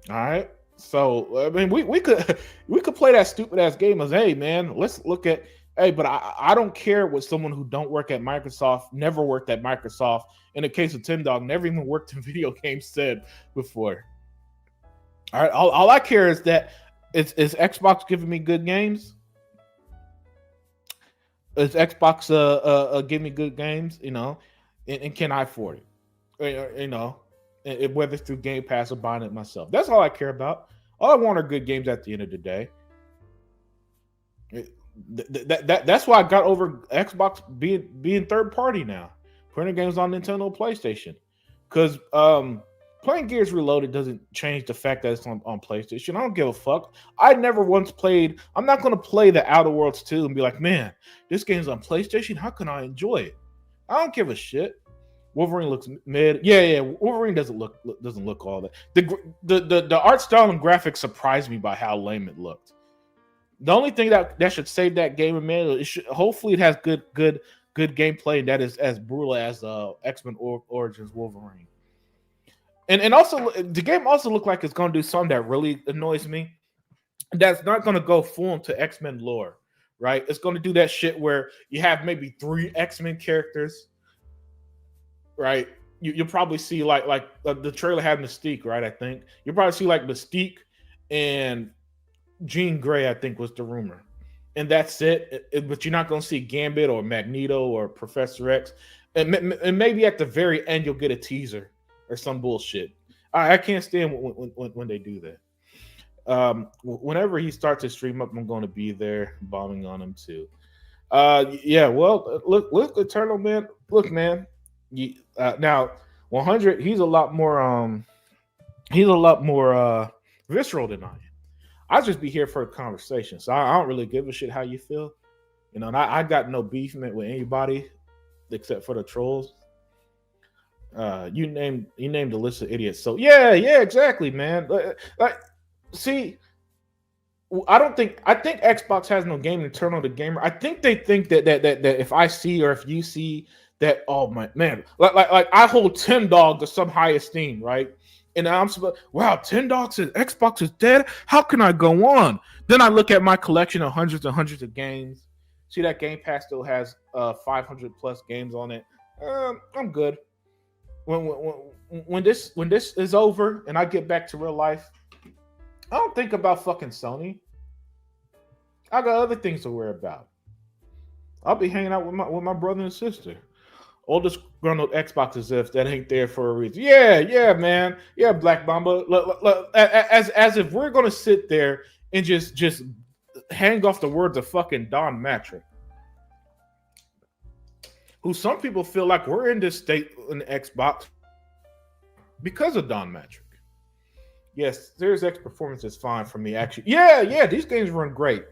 All right, so I mean, we could play that stupid ass game as, hey man, let's look at, hey, but I don't care what someone who don't work at Microsoft, never worked at Microsoft. In the case of Tim Dog, never even worked in video games said before. All right, all I care is that is Xbox giving me good games. Is Xbox give me good games, and can I afford it? Whether it's through Game Pass or buying it myself. That's all I care about. All I want are good games at the end of the day. That's why I got over Xbox being third party now. Putting games on Nintendo, PlayStation. Because playing Gears Reloaded doesn't change the fact that it's on PlayStation. I don't give a fuck. I never once played. I'm not going to play the Outer Worlds 2 and be like, man, this game's on PlayStation. How can I enjoy it? I don't give a shit. Wolverine looks mid. Yeah. Wolverine doesn't look all that. The art style and graphics surprised me by how lame it looked. The only thing that should save that game, man, hopefully it has good gameplay, and that is as brutal as X-Men Origins Wolverine. And also, the game also looked like it's going to do something that really annoys me. That's not going to go full into X-Men lore, right? It's going to do that shit where you have maybe 3 X-Men characters, right? you'll probably see the trailer had Mystique, right? I think you'll probably see like Mystique and Jean Grey, I think was the rumor, and that's it. But you're not gonna see Gambit or Magneto or Professor X, and maybe at the very end you'll get a teaser or some bullshit. I can't stand when they do that. Whenever he starts to stream up, I'm going to be there bombing on him too. Yeah. Well, look, Eternal man. Look, man. Now, 100. He's a lot more visceral than I am. I'll just be here for a conversation, so I don't really give a shit how you feel. You know, and I got no beef with anybody except for the trolls. You named the list of idiots. So yeah, exactly, man. Like, see, I think Xbox has no game internal to gamer. I think they think that if I see or if you see that, oh my man, like I hold 10 Dog to some high esteem, right? And I'm supposed, wow, 10 Dog says Xbox is dead. How can I go on? Then I look at my collection of hundreds and hundreds of games. See that Game Pass still has 500 plus games on it. I'm good. When this is over and I get back to real life, I don't think about fucking Sony. I got other things to worry about. I'll be hanging out with my brother and sister. Oldest grown up Xbox as if that ain't there for a reason. Yeah, man. Yeah, Black Mamba. As if we're gonna sit there and just hang off the words of fucking Don Matrick, who some people feel like we're in this state in the Xbox because of Don Matrick. Yes, Series X performance is fine for me. Actually, yeah, these games run great.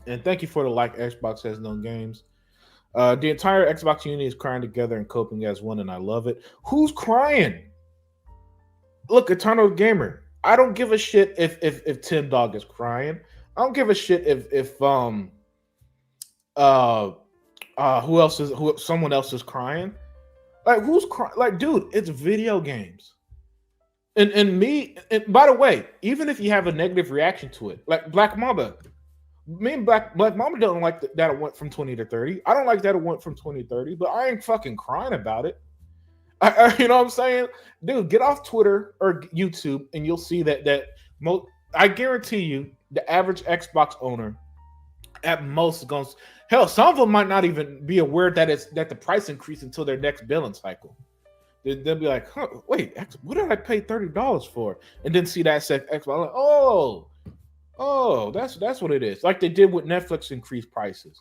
And thank you for the like. Xbox has no games. The entire Xbox community is crying together and coping as one, and I love it. Who's crying? Look, Eternal Gamer. I don't give a shit if Tim Dog is crying. I don't give a shit if someone else is crying. Like, who's crying? Like, dude, it's video games. And by the way, even if you have a negative reaction to it, like Black Mamba, me and Black Mamba don't like that it went from 20 to 30. I don't like that it went from 20 to 30, but I ain't fucking crying about it. You know what I'm saying? Dude, get off Twitter or YouTube and you'll see I guarantee you the average Xbox owner at most goes, hell, some of them might not even be aware that the price increased until their next billing cycle. They'll be like, huh, wait, what did I pay $30 for? And then see that Xbox, like, oh, that's what it is. Like they did with Netflix increased prices.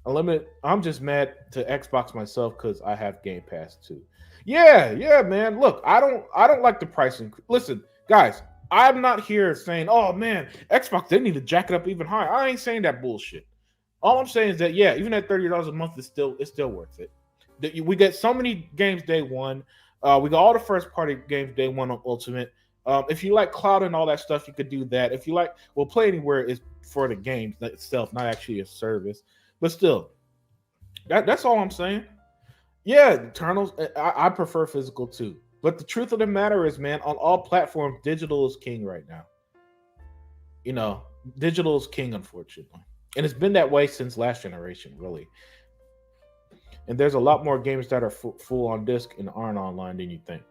Unlimited. I'm just mad to Xbox myself because I have Game Pass too. Yeah, man. Look, I don't like the price increase. Listen, guys, I'm not here saying, oh man, Xbox, they need to jack it up even higher. I ain't saying that bullshit. All I'm saying is that even at $30 a month, it's still worth it. We get so many games day one. We got all the first party games day one on Ultimate. If you like cloud and all that stuff, you could do that. If you like, Play Anywhere is for the game itself, not actually a service. But still, that's all I'm saying. Yeah, Eternals, I prefer physical too. But the truth of the matter is, man, on all platforms, digital is king right now. You know, digital is king, unfortunately. And it's been that way since last generation, really. And there's a lot more games that are full on disc and aren't online than you think.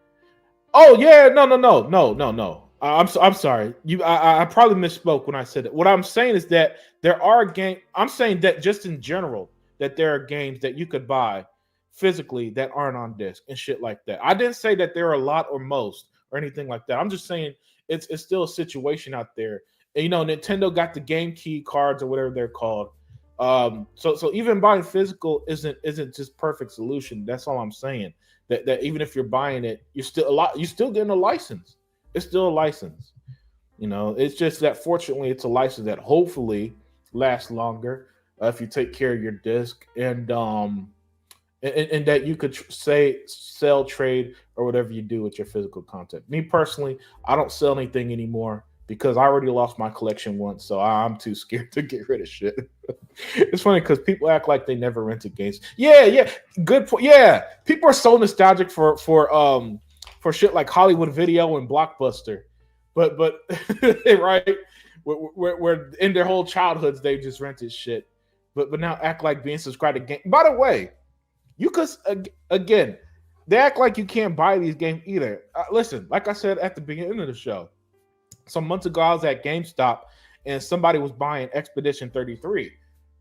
Oh yeah, no. I'm sorry. I probably misspoke when I said it. What I'm saying is that there are games. I'm saying that just in general, that there are games that you could buy physically that aren't on disc and shit like that. I didn't say that there are a lot or most or anything like that. I'm just saying it's still a situation out there. And, you know, Nintendo got the game key cards or whatever they're called. So even buying physical isn't just perfect solution. That's all I'm saying. That even if you're buying it, you're still getting a license. It's still a license. You know, it's just that fortunately it's a license that hopefully lasts longer if you take care of your disc and that you could sell, trade, or whatever you do with your physical content. Me personally, I don't sell anything anymore because I already lost my collection once, so I'm too scared to get rid of shit. It's funny because people act like they never rented games. Yeah, good point. Yeah, people are so nostalgic for shit like Hollywood Video and Blockbuster, but right, where in their whole childhoods they just rented shit, but now act like being subscribed to game. By the way, You could again, they act like you can't buy these games either. Listen, like I said at the beginning of the show, some months ago I was at GameStop and somebody was buying Expedition 33.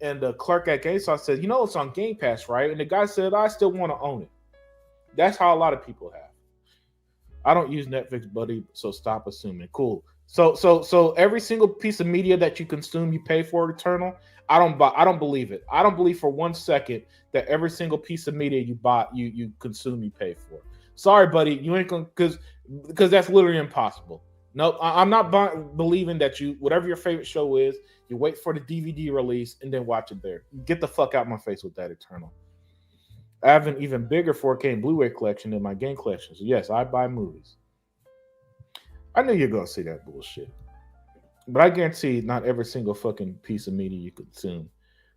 And the clerk at GameStop said, you know, it's on Game Pass, right? And the guy said, I still want to own it. That's how a lot of people have. I don't use Netflix, buddy, so stop assuming. Cool. So every single piece of media that you consume, you pay for Eternal. I don't believe it. I don't believe for 1 second that every single piece of media you buy, you consume, you pay for. Sorry, buddy, you ain't gonna because that's literally impossible. No, I'm not believing that you whatever your favorite show is, you wait for the DVD release and then watch it there. Get the fuck out my face with that Eternal. I have an even bigger 4K and Blu-ray collection than my game collection. So yes, I buy movies. I knew you're gonna see that bullshit, but I guarantee not every single fucking piece of media you consume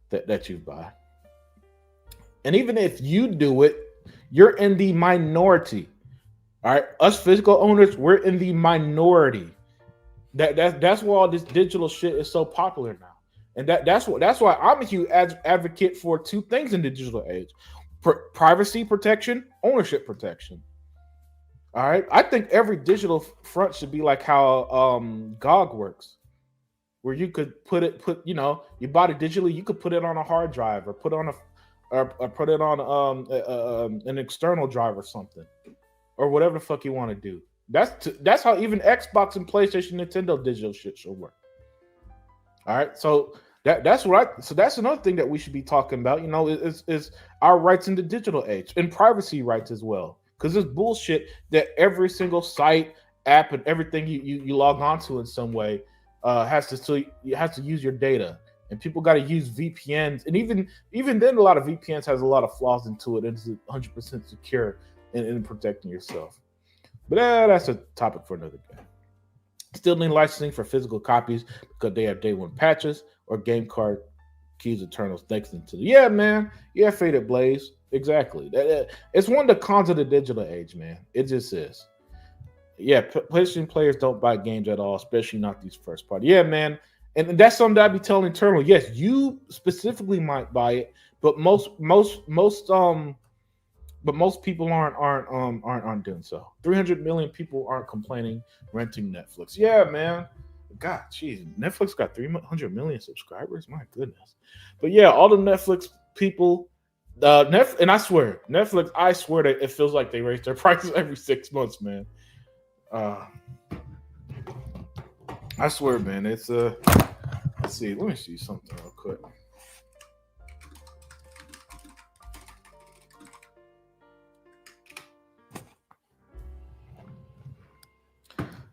that you buy. And even if you do it, you're in the minority. All right, us physical owners, we're in the minority. That's why all this digital shit is so popular now, and that's why I'm a huge advocate for two things in the digital age: privacy protection, ownership protection. All right, I think every digital front should be like how GOG works, where you could you bought it digitally, you could put it on a hard drive or put on a or put it on an external drive or something or whatever the fuck you want to do. That's how even Xbox and PlayStation, Nintendo digital shit should work. All right, so that's another thing that we should be talking about. You know, is our rights in the digital age and privacy rights as well. Because it's bullshit that every single site, app, and everything you log onto in some way you have to use your data, and people got to use VPNs, and even then, a lot of VPNs has a lot of flaws into it, and it's 100% secure in protecting yourself. But that's a topic for another day. Still need licensing for physical copies because they have day one patches or game card keys Eternals next into the man. Yeah, Faded Blaze. Exactly. It's one of the cons of the digital age, man. It just is. Yeah, PlayStation players don't buy games at all, especially not these first party. Yeah, man. And that's something that I'd be telling Eternal. Yes, you specifically might buy it, but most people aren't doing so. 300 million people aren't complaining renting Netflix. Yeah, man. God, jeez, Netflix got 300 million subscribers. My goodness. But yeah, all the Netflix people, and I swear, Netflix. I swear that it feels like they raise their prices every 6 months, man. I swear, man. It's let's see. Let me see something real quick.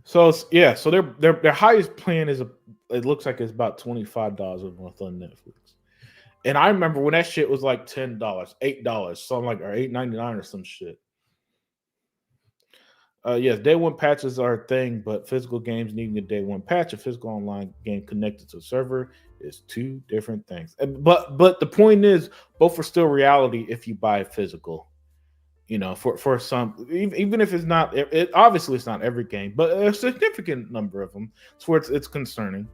So so their highest plan is it looks like it's about $25 a month on Netflix. And I remember when that shit was like $10, $8, something like or $8.99 or some shit. Yes, day one patches are a thing, but physical games needing a day one patch, a physical online game connected to a server is two different things. But the point is, both are still reality if you buy physical. You know, for some, even if it's not, obviously it's not every game, but a significant number of them. It's where it's concerning.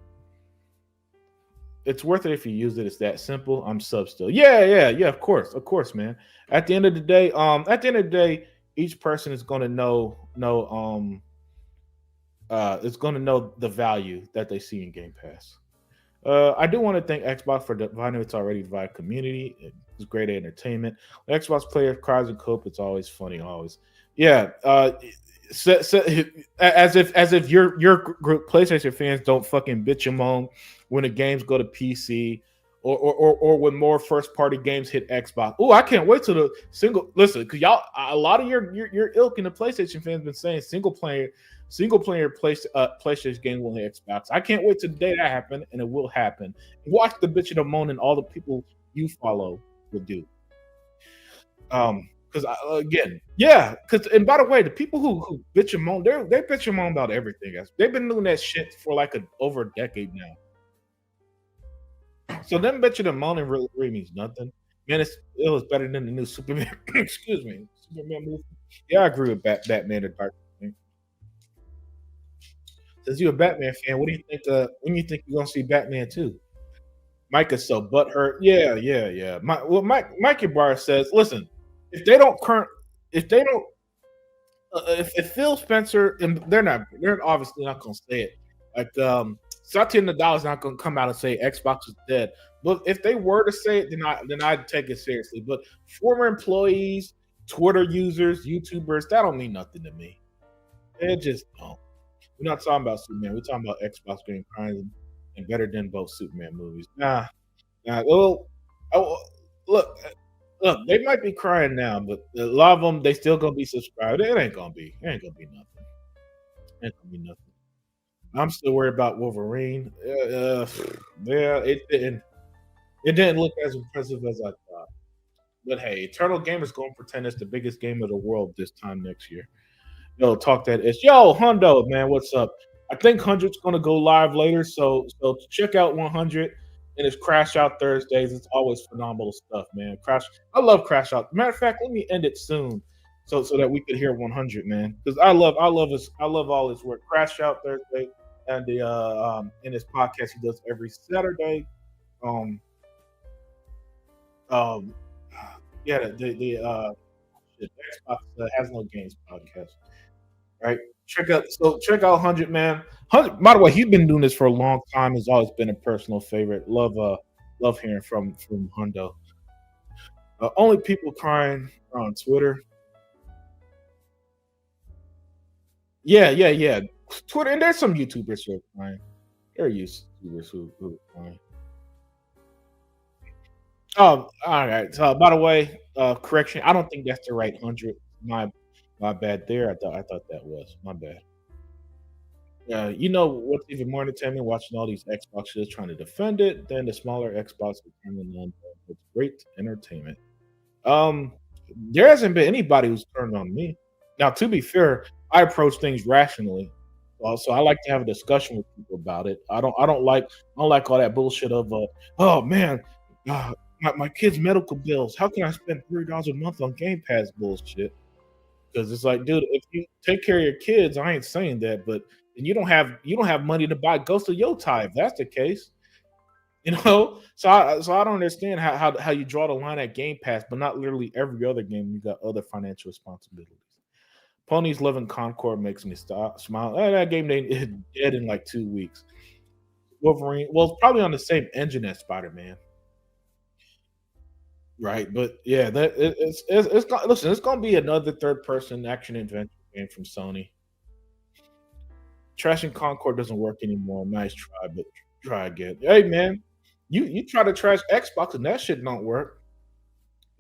It's worth it if you use it. It's that simple. I'm sub still. Yeah. Of course, man. At the end of the day, each person is going to it's going to know the value that they see in Game Pass. I do want to thank Xbox for dividing its already divided community. It's great entertainment. When Xbox player cries and cope, it's always funny. Always, yeah. As if your group PlayStation fans don't fucking bitch and moan when the games go to PC or when more first party games hit Xbox. Oh, I can't wait till the single. Listen, because y'all, a lot of your ilk in the PlayStation fans been saying single player PlayStation game will hit Xbox. I can't wait till the day that happen, and it will happen. Watch the bitching and moaning all the people you follow will do. Because again, yeah. Because and by the way, the people who bitch and moan, they bitch and moan about everything else. They've been doing that shit for like over a decade now. So them bitching and moaning really means nothing. Man, it was better than the new Superman. Excuse me, Superman movie. Yeah, I agree with Batman and Dark Knight. Since you're a Batman fan, what do you think? When you think you're gonna see Batman too? Mike is so butthurt. Yeah. Mikey Bar says, listen. if they don't current if they don't if Phil Spencer, and they're obviously not going to say it. Like Satya Nadal is not going to come out and say Xbox is dead. But if they were to say it, then I'd take it seriously. But former employees, Twitter users, YouTubers, that don't mean nothing to me. They just don't. We're not talking about Superman. We're talking about Xbox being crying and better than both Superman movies. Nah. Well, oh, look, look, they might be crying now, but a lot of them they still gonna be subscribed. It ain't gonna be. It ain't gonna be nothing. It ain't gonna be nothing. I'm still worried about Wolverine. Yeah, it didn't. It didn't look as impressive as I thought. But hey, Eternal Gamers gonna pretend it's the biggest game of the world this time next year. Yo, talk that ish. Yo, Hundo, man, what's up? I think 100's gonna go live later, so check out 100 and it's Crash Out Thursdays. It's always phenomenal stuff, man. I love Crash Out. Matter of fact, let me end it soon, so that we could hear 100, man. Because I love all his work. Crash Out Thursday and the in his podcast he does every Saturday. Um um yeah, the Xbox has no games podcast. Right? Check out 100, man. 100, by the way, he's been doing this for a long time. Has always been a personal favorite. Love hearing from Hundo. Only people crying are on Twitter. Yeah. Twitter, and there's some YouTubers who are crying. There are YouTubers who are crying. All right. So, by the way, correction. I don't think that's the right 100. My bad. There, I thought that was my bad. You know what's even more entertaining? Watching all these Xboxes trying to defend it, then the smaller Xbox becoming on. It's great entertainment. Um, there hasn't been anybody who's turned on me. Now, to be fair, I approach things rationally. So I like to have a discussion with people about it. I don't like all that bullshit of oh man, my kids' medical bills. How can I spend $3 a month on Game Pass bullshit? Because it's like, dude, if you take care of your kids, I ain't saying that, but and you don't have money to buy Ghost of Yotai if that's the case. So I don't understand how you draw the line at Game Pass, but not literally every other game. You got other financial responsibilities. Ponies Love in Concord makes me stop smile. That game they is dead in like 2 weeks. Wolverine, well, it's probably on the same engine as Spider Man, right? But yeah, listen. It's gonna be another third person action adventure game from Sony. Trashing Concord doesn't work anymore. Nice try, but try again. Hey man, you try to trash Xbox and that shit don't work.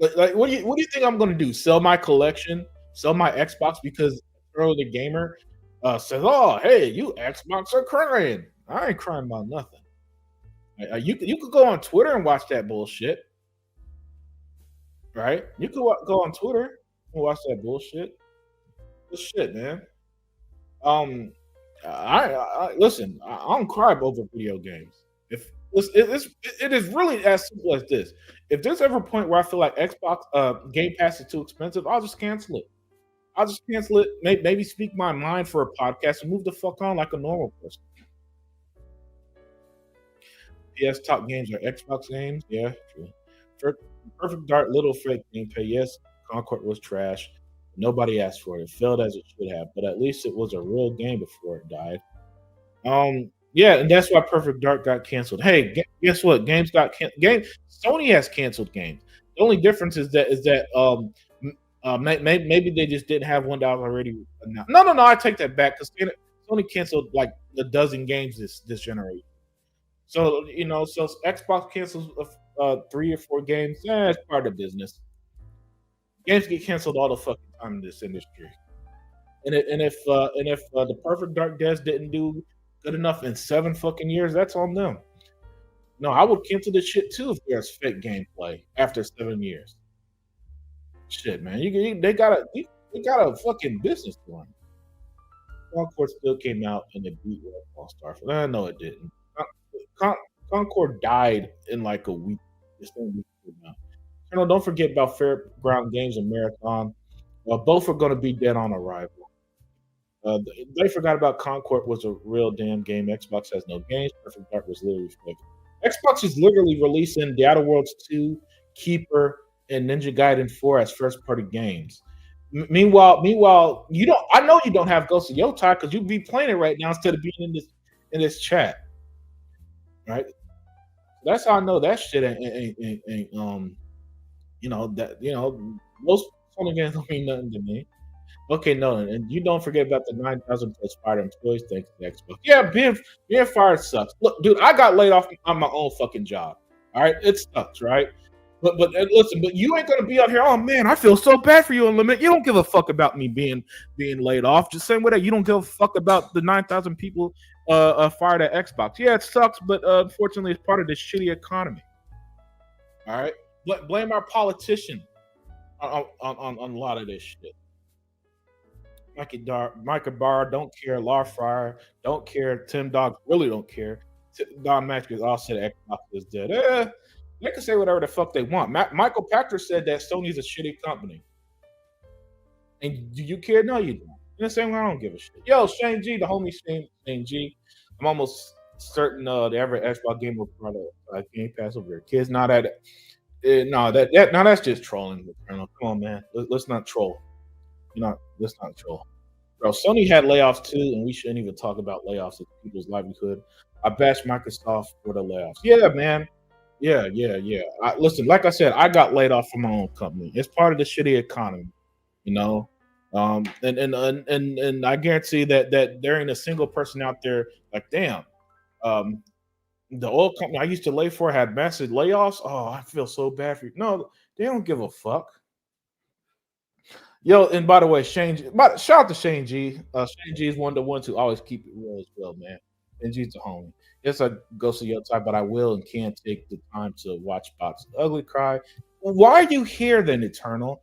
Like what do you think I'm gonna do? Sell my collection? Sell my Xbox because Earl the gamer says, "Oh, hey, you Xbox are crying." I ain't crying about nothing. You could go on Twitter and watch that bullshit, right? You could go on Twitter and watch that bullshit. Good shit, man. Um, I listen. I don't cry over video games. If it is really as simple as this. If there's ever a point where I feel like Xbox Game Pass is too expensive, I'll just cancel it. I'll just cancel it. Maybe speak my mind for a podcast and move the fuck on like a normal person. PS top games are Xbox games. Yeah, true. Perfect Dark Little Fake gameplay. Yes, Concord was trash. Nobody asked for it. It failed as it should have, but at least it was a real game before it died. Yeah, and that's why Perfect Dark got canceled. Hey, guess what? Games got game. Sony has canceled games. The only difference is that maybe they just didn't have one that was already announced. No. I take that back because Sony canceled like a dozen games this generation. So Xbox cancels 3 or 4 games. It's part of the business. Games get canceled all the fucking time in this industry. And if the Perfect Dark Death didn't do good enough in 7 fucking years, that's on them. No, I would cancel this shit too if there's fake gameplay after 7 years. Shit, man, they got a fucking business going. Concord still came out and it beat All Star. No, it didn't. Con- Concord died in like a week. It's only a week now. Don't forget about Fairground Games and Marathon. Both are going to be dead on arrival. They forgot about Concord was a real damn game. Xbox has no games. Perfect Dark was literally fake. Xbox is literally releasing The Outer Worlds 2, Keeper, and Ninja Gaiden 4 as first party games. Meanwhile, you don't. I know you don't have Ghost of Yotai because you be playing it right now instead of being in this chat, right? That's how I know that shit ain't that most Sony games don't mean nothing to me. Okay, no, and you don't forget about the 9,000 plus fired employees thanks to Xbox. Yeah, being fired sucks. Look, dude, I got laid off on my own fucking job. All right, it sucks, right? But listen, but you ain't gonna be out here. Oh man, I feel so bad for you, Unlimited. You don't give a fuck about me being laid off. Just same way that you don't give a fuck about the 9,000 people fired at Xbox. Yeah, it sucks, but unfortunately, it's part of this shitty economy. All right, blame our politician on a lot of this shit. Micah Barr don't care. Law Fryer don't care. Tim Dog really don't care. Don Matrix all said Xbox is dead. They can say whatever the fuck they want. Michael Pachter said that Sony's a shitty company. And do you care? No, you don't. In the same way, I don't give a shit. Yo, Shane G, the homie Shane G. I'm almost certain the average Xbox gamer product Game Pass over here. Kids, not at it. No, now that's just trolling. Come on, man. Let's not troll. Let's not troll. Bro, Sony had layoffs too, and we shouldn't even talk about layoffs of people's livelihood. I bash Microsoft for the layoffs. Yeah, man. Yeah. Listen, like I said, I got laid off from my own company. It's part of the shitty economy, you know. And I guarantee that there ain't a single person out there like, damn, the oil company I used to lay for had massive layoffs. Oh, I feel so bad for you. No, they don't give a fuck. Yo, and by the way, shout out to Shane G. Shane G is one of the ones who always keep it real as well, man. And G's the homie. Yes, I go to your type, but I will and can take the time to watch Box Ugly cry. Why are you here then, Eternal?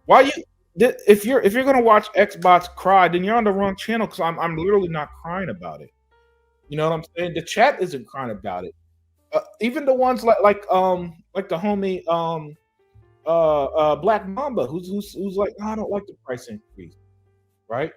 Why you if you're gonna watch Xbox cry, then you're on the wrong channel because I'm literally not crying about it. You know what I'm saying? The chat isn't crying about it. Even the ones like the homie Black Mamba, who's like, "No, I don't like the price increase," right?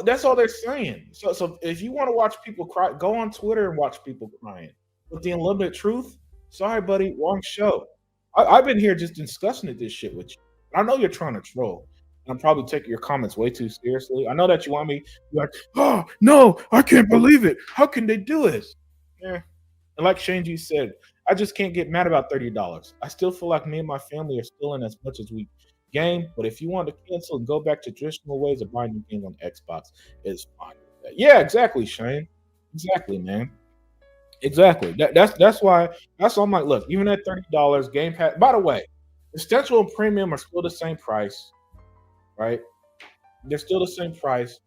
That's all they're saying. So if you want to watch people cry, go on Twitter and watch people crying. But the Unlimited Truth, sorry, buddy, wrong show. I've been here just discussing this shit with you. I know you're trying to troll. I'm probably taking your comments way too seriously. I know that you want me like, oh no, I can't believe it. How can they do this? Yeah. And like Shane G said, I just can't get mad about $30. I still feel like me and my family are still in as much as we game. But if you want to cancel and go back to traditional ways of buying new games on Xbox, it's fine with that. Yeah, exactly, Shane. Exactly, man. Exactly. That's why I'm like, look, even at $30, Game Pass. By the way, Essential and Premium are still the same price, right? They're still the same price.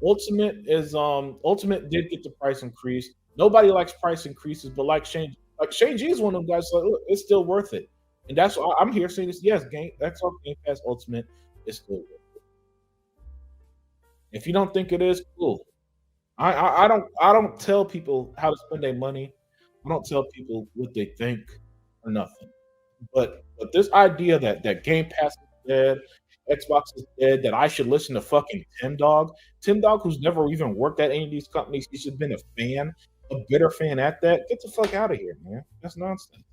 Ultimate did get the price increase. Nobody likes price increases, but Shane G is one of them guys. Like, look, it's still worth it, and that's why I'm here saying this. Yes, Xbox Game Pass Ultimate is still worth it. If you don't think it is, cool. I don't tell people how to spend their money. I don't tell people what they think or nothing. But this idea that Game Pass is dead, Xbox is dead, that I should listen to fucking Tim Dog, who's never even worked at any of these companies, he's just been a fan, a bitter fan at that. Get the fuck out of here, man. That's nonsense.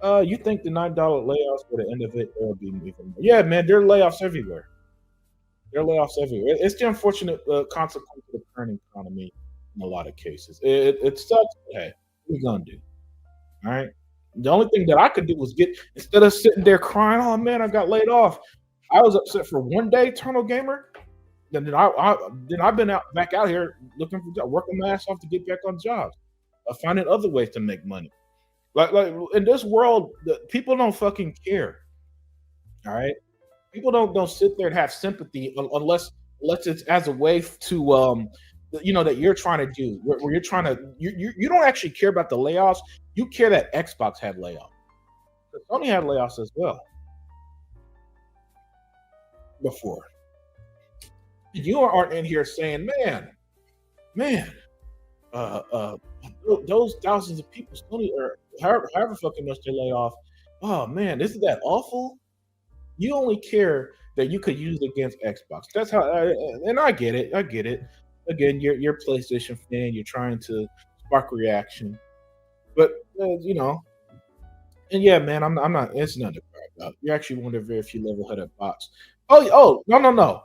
You think the $9 layoffs were the end of it? There will be even more. Yeah, man, there are layoffs everywhere. There are layoffs everywhere. It's the unfortunate consequence of the current economy in a lot of cases. It sucks. But hey, what are we gonna do? All right. The only thing that I could do was instead of sitting there crying, "Oh man, I got laid off." I was upset for one day, Eternal Gamer. Then I've been back out here looking for jobs, working my ass off to get back on jobs, finding other ways to make money. Like in this world, people don't fucking care. All right, people don't sit there and have sympathy unless it's as a way to that you're trying to do where you're trying to you don't actually care about the layoffs. You care that Xbox had layoffs. Sony had layoffs as well before. You aren't in here saying, man, those thousands of people, Sony or however fucking much they lay off. Oh man, isn't that awful? You only care that you could use it against Xbox. That's how, and I get it. I get it. Again, you're a PlayStation fan. You're trying to spark reaction, but And yeah, man, I'm not. It's nothing to cry about. You're actually one of the very few level-headed bots. Oh, no, no, no.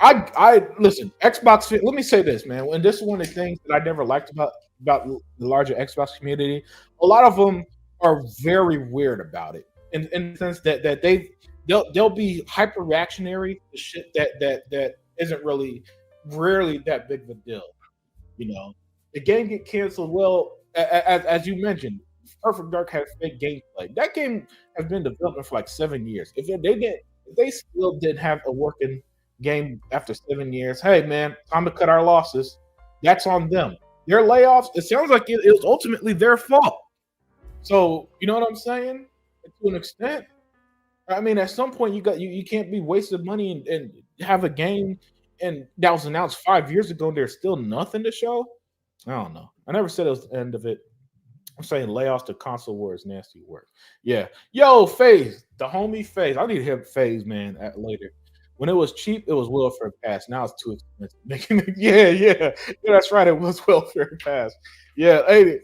I listen. Xbox. Let me say this, man. And this is one of the things that I never liked about the larger Xbox community. A lot of them are very weird about it, in the sense that they'll be hyper reactionary to shit that isn't really rarely that big of a deal. You know, the game get canceled. Well, as you mentioned, Perfect Dark has fake gameplay. That game has been developing for like 7 years. If they still didn't have a working game after 7 years, hey man, time to cut our losses. That's on them. Their layoffs. It sounds like it was ultimately their fault. So you know what I'm saying? To an extent, I mean, at some point you can't be wasting money and have a game and that was announced 5 years ago and there's still nothing to show. I don't know. I never said it was the end of it. I'm saying layoffs to console wars, nasty work. Yeah. Yo, Phase, the homie Phase. I need to hear Phase, man, later. When it was cheap, it was welfare pass. Now it's too expensive. Yeah. That's right. It was welfare pass. Yeah. Hey,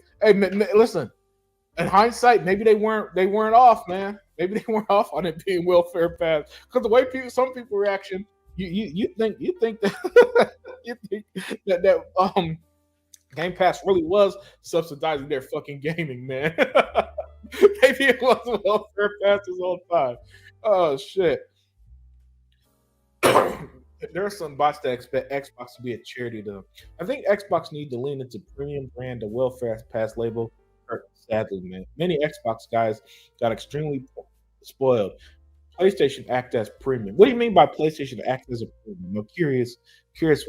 listen. In hindsight, maybe they weren't off, man. Maybe they weren't off on it being welfare pass. Because the way some people reaction, you think that you think that Game Pass really was subsidizing their fucking gaming, man. Maybe it was welfare pass this whole time. Oh shit. There are some bots that expect Xbox to be a charity to them. I think Xbox need to lean into premium brand, the welfare pass label. Sadly, man, many Xbox guys got extremely spoiled. PlayStation act as premium. What do you mean by PlayStation act as a premium? I'm curious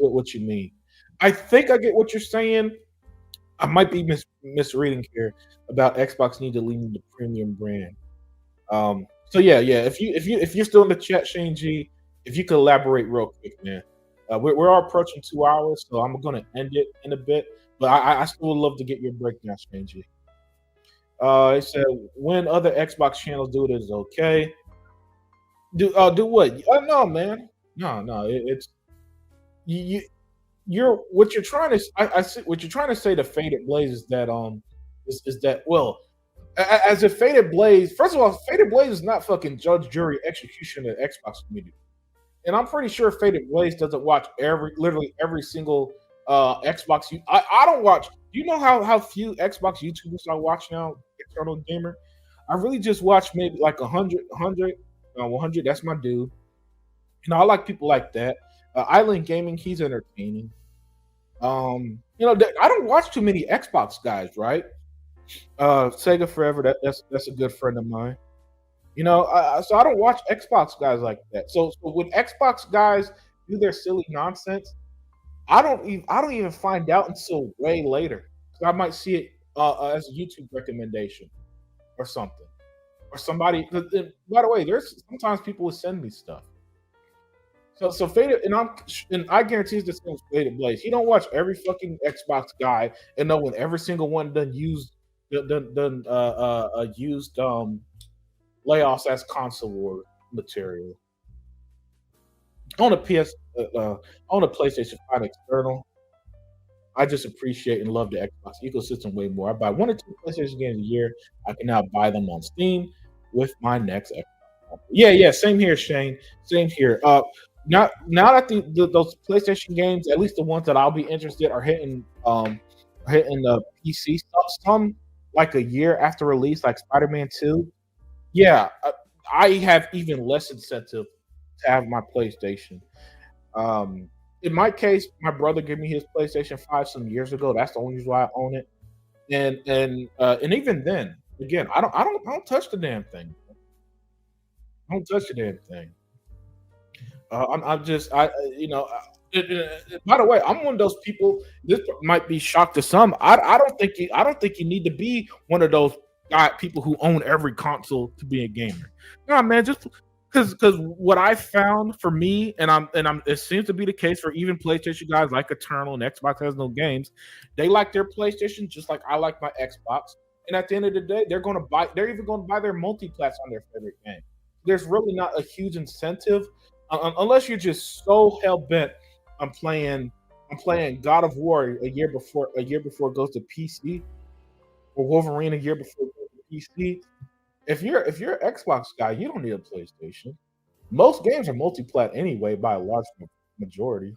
what you mean. I think I get what you're saying. I might be misreading here about Xbox need to lean into premium brand. So yeah. If you're still in the chat, Shane G, if you could elaborate real quick, man. We're all approaching 2 hours, so I'm gonna end it in a bit. But I still would love to get your breakdown, Shane G. It said when other Xbox channels do it is okay. Do what? No, man. No. It's you. You're what you're trying to. I see what you're trying to say to Faded Blaze is that is that well as if Faded Blaze. First of all, Faded Blaze is not fucking judge, jury, execution of the Xbox community, and I'm pretty sure Faded Blaze doesn't watch literally every single Xbox. I don't watch. Do you know how few Xbox YouTubers I watch now? Eternal gamer. I really just watch maybe like 100. That's my dude. I like people like that. Island Gaming, he's entertaining. I don't watch too many Xbox guys, right? Sega Forever, that's a good friend of mine. So I don't watch Xbox guys like that. So when Xbox guys do their silly nonsense, I don't even find out until way later. So I might see it as a YouTube recommendation or something, or somebody. By the way, there's sometimes people will send me stuff. So Faded, and I guarantee it's the same as Faded Blaze. He don't watch every fucking Xbox guy and know when every single one used layoffs as console war material on a on a PlayStation 5 external. I just appreciate and love the Xbox ecosystem way more. I buy 1 or 2 PlayStation games a year. I can now buy them on Steam with my next Xbox. Yeah. Same here, Shane. Same here. Now that those PlayStation games, at least the ones that I'll be interested, are hitting the PC stuff. Some like a year after release, like Spider-Man 2. Yeah, I have even less incentive to have my PlayStation. In my case, my brother gave me his PlayStation 5 some years ago. That's the only reason why I own it. And even then, again, I don't touch the damn thing. I don't touch the damn thing. I'm just by the way, I'm one of those people. This might be shock to some. I don't think you need to be one of those people who own every console to be a gamer. No, man, just because what I found for me, and it seems to be the case for even PlayStation guys like Eternal and Xbox has no games. They like their PlayStation just like I like my Xbox. And at the end of the day, they're even going to buy their multiplats on their favorite game. There's really not a huge incentive unless you're just so hell bent on playing God of War a year before it goes to PC, or Wolverine a year before it goes to PC. if you're an Xbox guy, you don't need a PlayStation. Most games are multi-plat anyway by a large majority.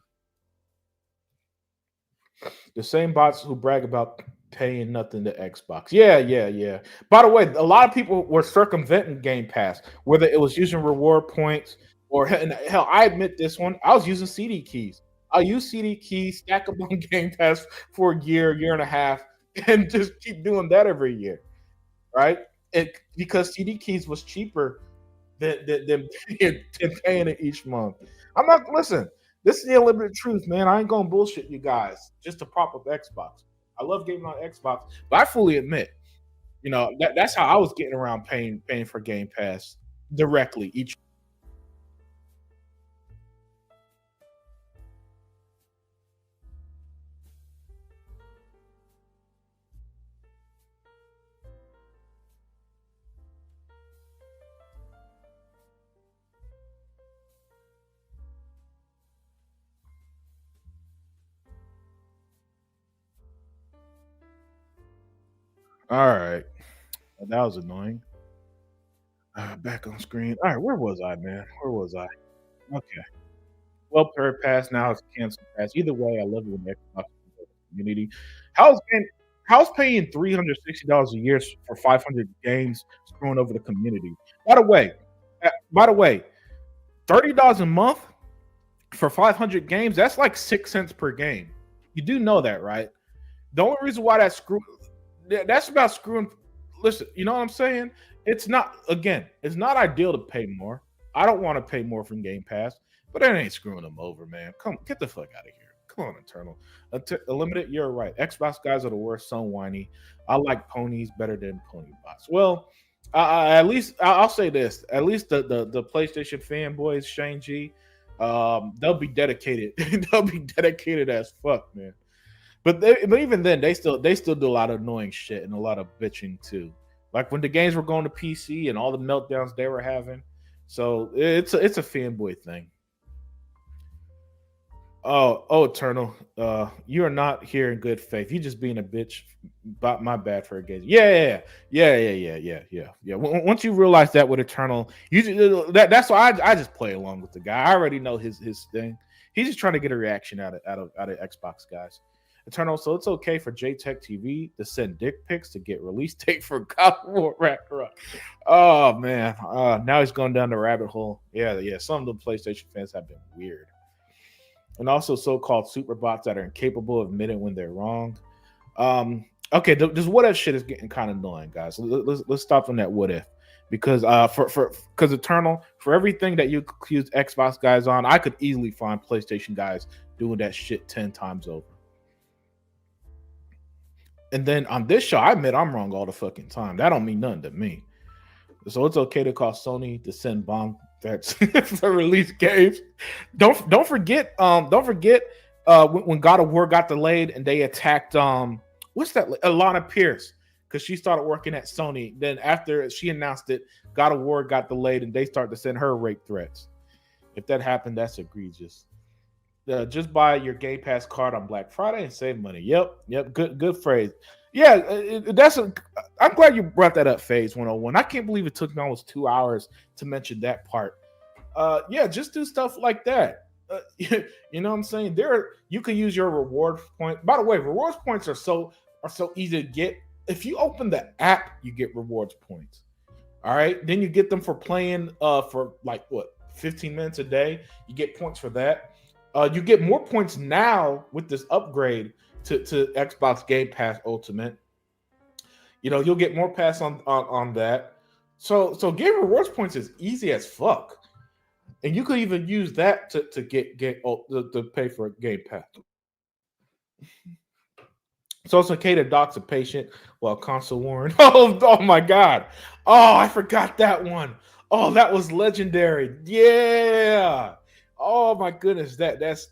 The same bots who brag about paying nothing to Xbox. Yeah, yeah, yeah. By the way, a lot of people were circumventing Game Pass, whether it was using reward points or and hell, I admit this one. I was using CD keys. I use CD keys, stack them on Game Pass for a year and a half, and just keep doing that every year, right? Because CD keys was cheaper than paying it each month. I'm not listen. This is the unlimited truth, man. I ain't gonna bullshit you guys just to prop up Xbox. I love gaming on Xbox, but I fully admit, that's how I was getting around paying for Game Pass directly each. All right, well, that was annoying. Back on screen. All right, where was I, man? Where was I? Okay. Well, per pass now it's canceled pass. Either way, I love it when Xbox community. How's paying how's paying $360 a year for 500 games screwing over the community? By the way, by the way, $30 a month for 500 games, that's like 6 cents per game. You do know that, right? The only reason why that's about screwing. Listen, you know what I'm saying? It's not again. It's not ideal to pay more. I don't want to pay more from Game Pass, but that ain't screwing them over, man. Come get the fuck out of here. Come on, Eternal. Limited, you're right. Xbox guys are the worst. So whiny. I like ponies better than pony bots. Well, at least I'll say this. At least the PlayStation fanboys, Shane G, they'll be dedicated. They'll be dedicated as fuck, man. But even then, they still do a lot of annoying shit and a lot of bitching too. Like when the games were going to PC and all the meltdowns they were having. So it's a fanboy thing. Oh, Eternal. You are not here in good faith. You just being a bitch. But my bad for engaging. Yeah. Once you realize that with Eternal, that's why I just play along with the guy. I already know his thing. He's just trying to get a reaction out of Xbox guys. Eternal, so it's okay for JTech TV to send dick pics to get release date for God of War Ragnarok. Oh man, now he's going down the rabbit hole. Yeah. Some of the PlayStation fans have been weird, and also so-called superbots that are incapable of admitting when they're wrong. Okay, this what if shit is getting kind of annoying, guys. Let's stop on that what if because because Eternal for everything that you accuse Xbox guys on, I could easily find PlayStation guys doing that shit 10 times over. And then on this show, I admit I'm wrong all the fucking time. That don't mean nothing to me. So it's okay to call Sony to send bomb threats for release games. Don't forget when God of War got delayed and they attacked what's that Alana Pierce because she started working at Sony. Then after she announced it, God of War got delayed and they started to send her rape threats. If that happened, that's egregious. Just buy your Game Pass card on Black Friday and save money. Yep. Good phrase. Yeah, I'm glad you brought that up, Phase 101. I can't believe it took me almost 2 hours to mention that part. Yeah, just do stuff like that. You know what I'm saying? You can use your reward point. By the way, rewards points are so easy to get. If you open the app, you get rewards points. All right, then you get them for playing for like what 15 minutes a day. You get points for that. You get more points now with this upgrade to Xbox Game Pass Ultimate. You'll get more pass on that. So game rewards points is easy as fuck, and you could even use that to to pay for a Game Pass. So it's okay to dox a patient while console warring. Oh my god! Oh, I forgot that one. Oh, that was legendary. Yeah. Oh my goodness, that's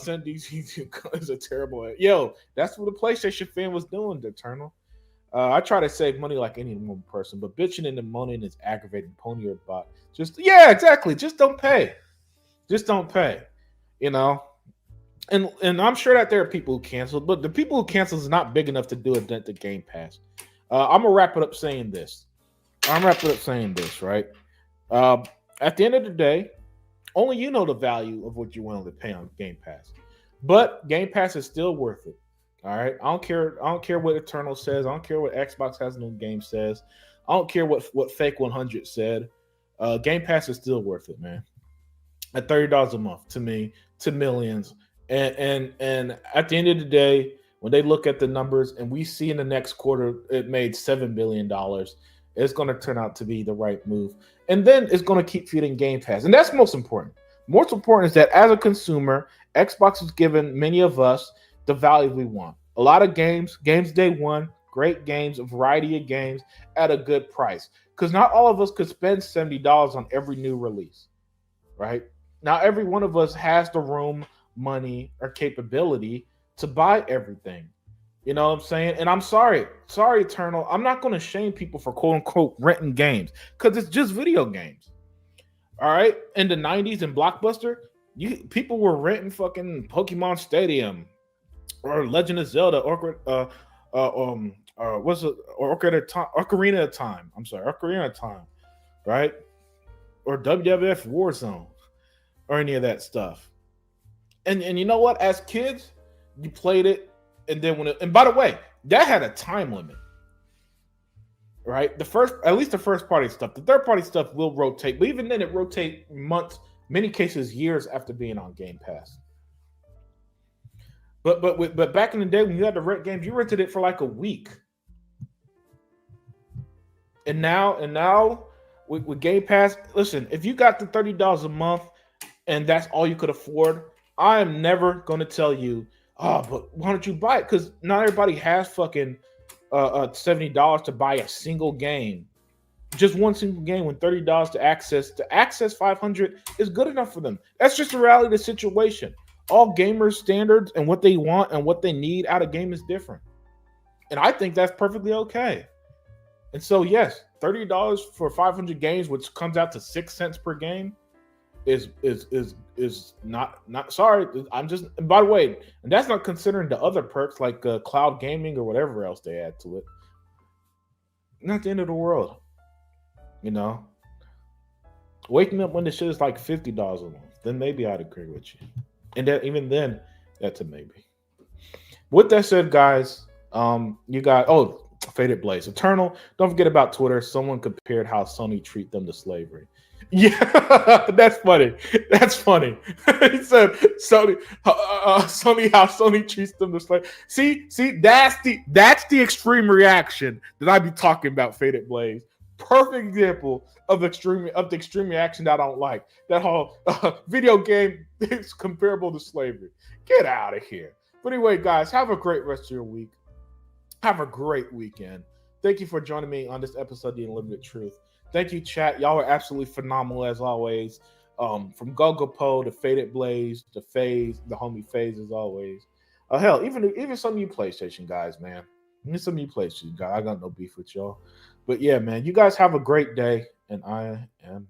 send these is a terrible. Yo, that's what the PlayStation fan was doing. The Eternal. I try to save money like any normal person, but bitching and moaning is aggravating. Pony or bot. Just yeah, exactly. Just don't pay. Just don't pay. You know. And I'm sure that there are people who canceled, but the people who canceled is not big enough to do a dent to Game Pass. I'm gonna wrap it up saying this. I'm wrapping up saying this, right? Uh, at the end of the day, only you know the value of what you're willing to pay on Game Pass. But Game Pass is still worth it. All right. I don't care. I don't care what Eternal says. I don't care what Xbox has no game says. I don't care what Fake 100 said. Game Pass is still worth it, man. At $30 a month to me, to millions. And at the end of the day, when they look at the numbers and we see in the next quarter it made $7 billion, it's going to turn out to be the right move. And then it's going to keep feeding Game Pass. And that's most important. Most important is that as a consumer, Xbox has given many of us the value we want. A lot of games day one, great games, a variety of games at a good price. Because not all of us could spend $70 on every new release, right? Not every one of us has the room, money, or capability to buy everything. You know what I'm saying? And I'm sorry, Eternal. I'm not going to shame people for quote unquote renting games because it's just video games. All right. In the 90s in Blockbuster, people were renting fucking Pokemon Stadium or Legend of Zelda or what's it or Ocarina of Time. I'm sorry, Ocarina of Time, right? Or WWF Warzone or any of that stuff. And you know what? As kids, you played it, and then and by the way, that had a time limit, right? At least the first party stuff. The third party stuff will rotate, but even then, it rotates months, many cases years after being on Game Pass. But back in the day when you had to rent games, you rented it for like a week. And now with Game Pass, listen, if you got the $30 a month and that's all you could afford, I am never going to tell you, oh, but why don't you buy it? Because not everybody has fucking $70 to buy a single game. Just one single game when $30 to access 500 is good enough for them. That's just the reality of the situation. All gamers' standards and what they want and what they need out of game is different. And I think that's perfectly okay. And so, yes, $30 for 500 games, which comes out to 6 cents per game, is not sorry. I'm just, and by the way, and that's not considering the other perks like cloud gaming or whatever else they add to it. Not the end of the world, you know. Waking up when the shit is like $50 a month, then maybe I'd agree with you. And that even then, that's a maybe. With that said, guys, you got Faded Blaze Eternal. Don't forget about Twitter. Someone compared how Sony treat them to slavery. Yeah, that's funny. That's funny. He said Sony, Sony, how Sony treats them to slavery. See, that's the extreme reaction that I be talking about. Faded Blaze, perfect example of the extreme reaction that I don't like. That whole video game is comparable to slavery. Get out of here. But anyway, guys, have a great rest of your week. Have a great weekend. Thank you for joining me on this episode of The Unlimited Truth. Thank you, chat. Y'all are absolutely phenomenal as always. From Gogopo to Faded Blaze to FaZe, the homie FaZe as always. Hell, even some of you PlayStation guys, man. Even some of you PlayStation guys. I got no beef with y'all. But yeah, man, you guys have a great day, and I am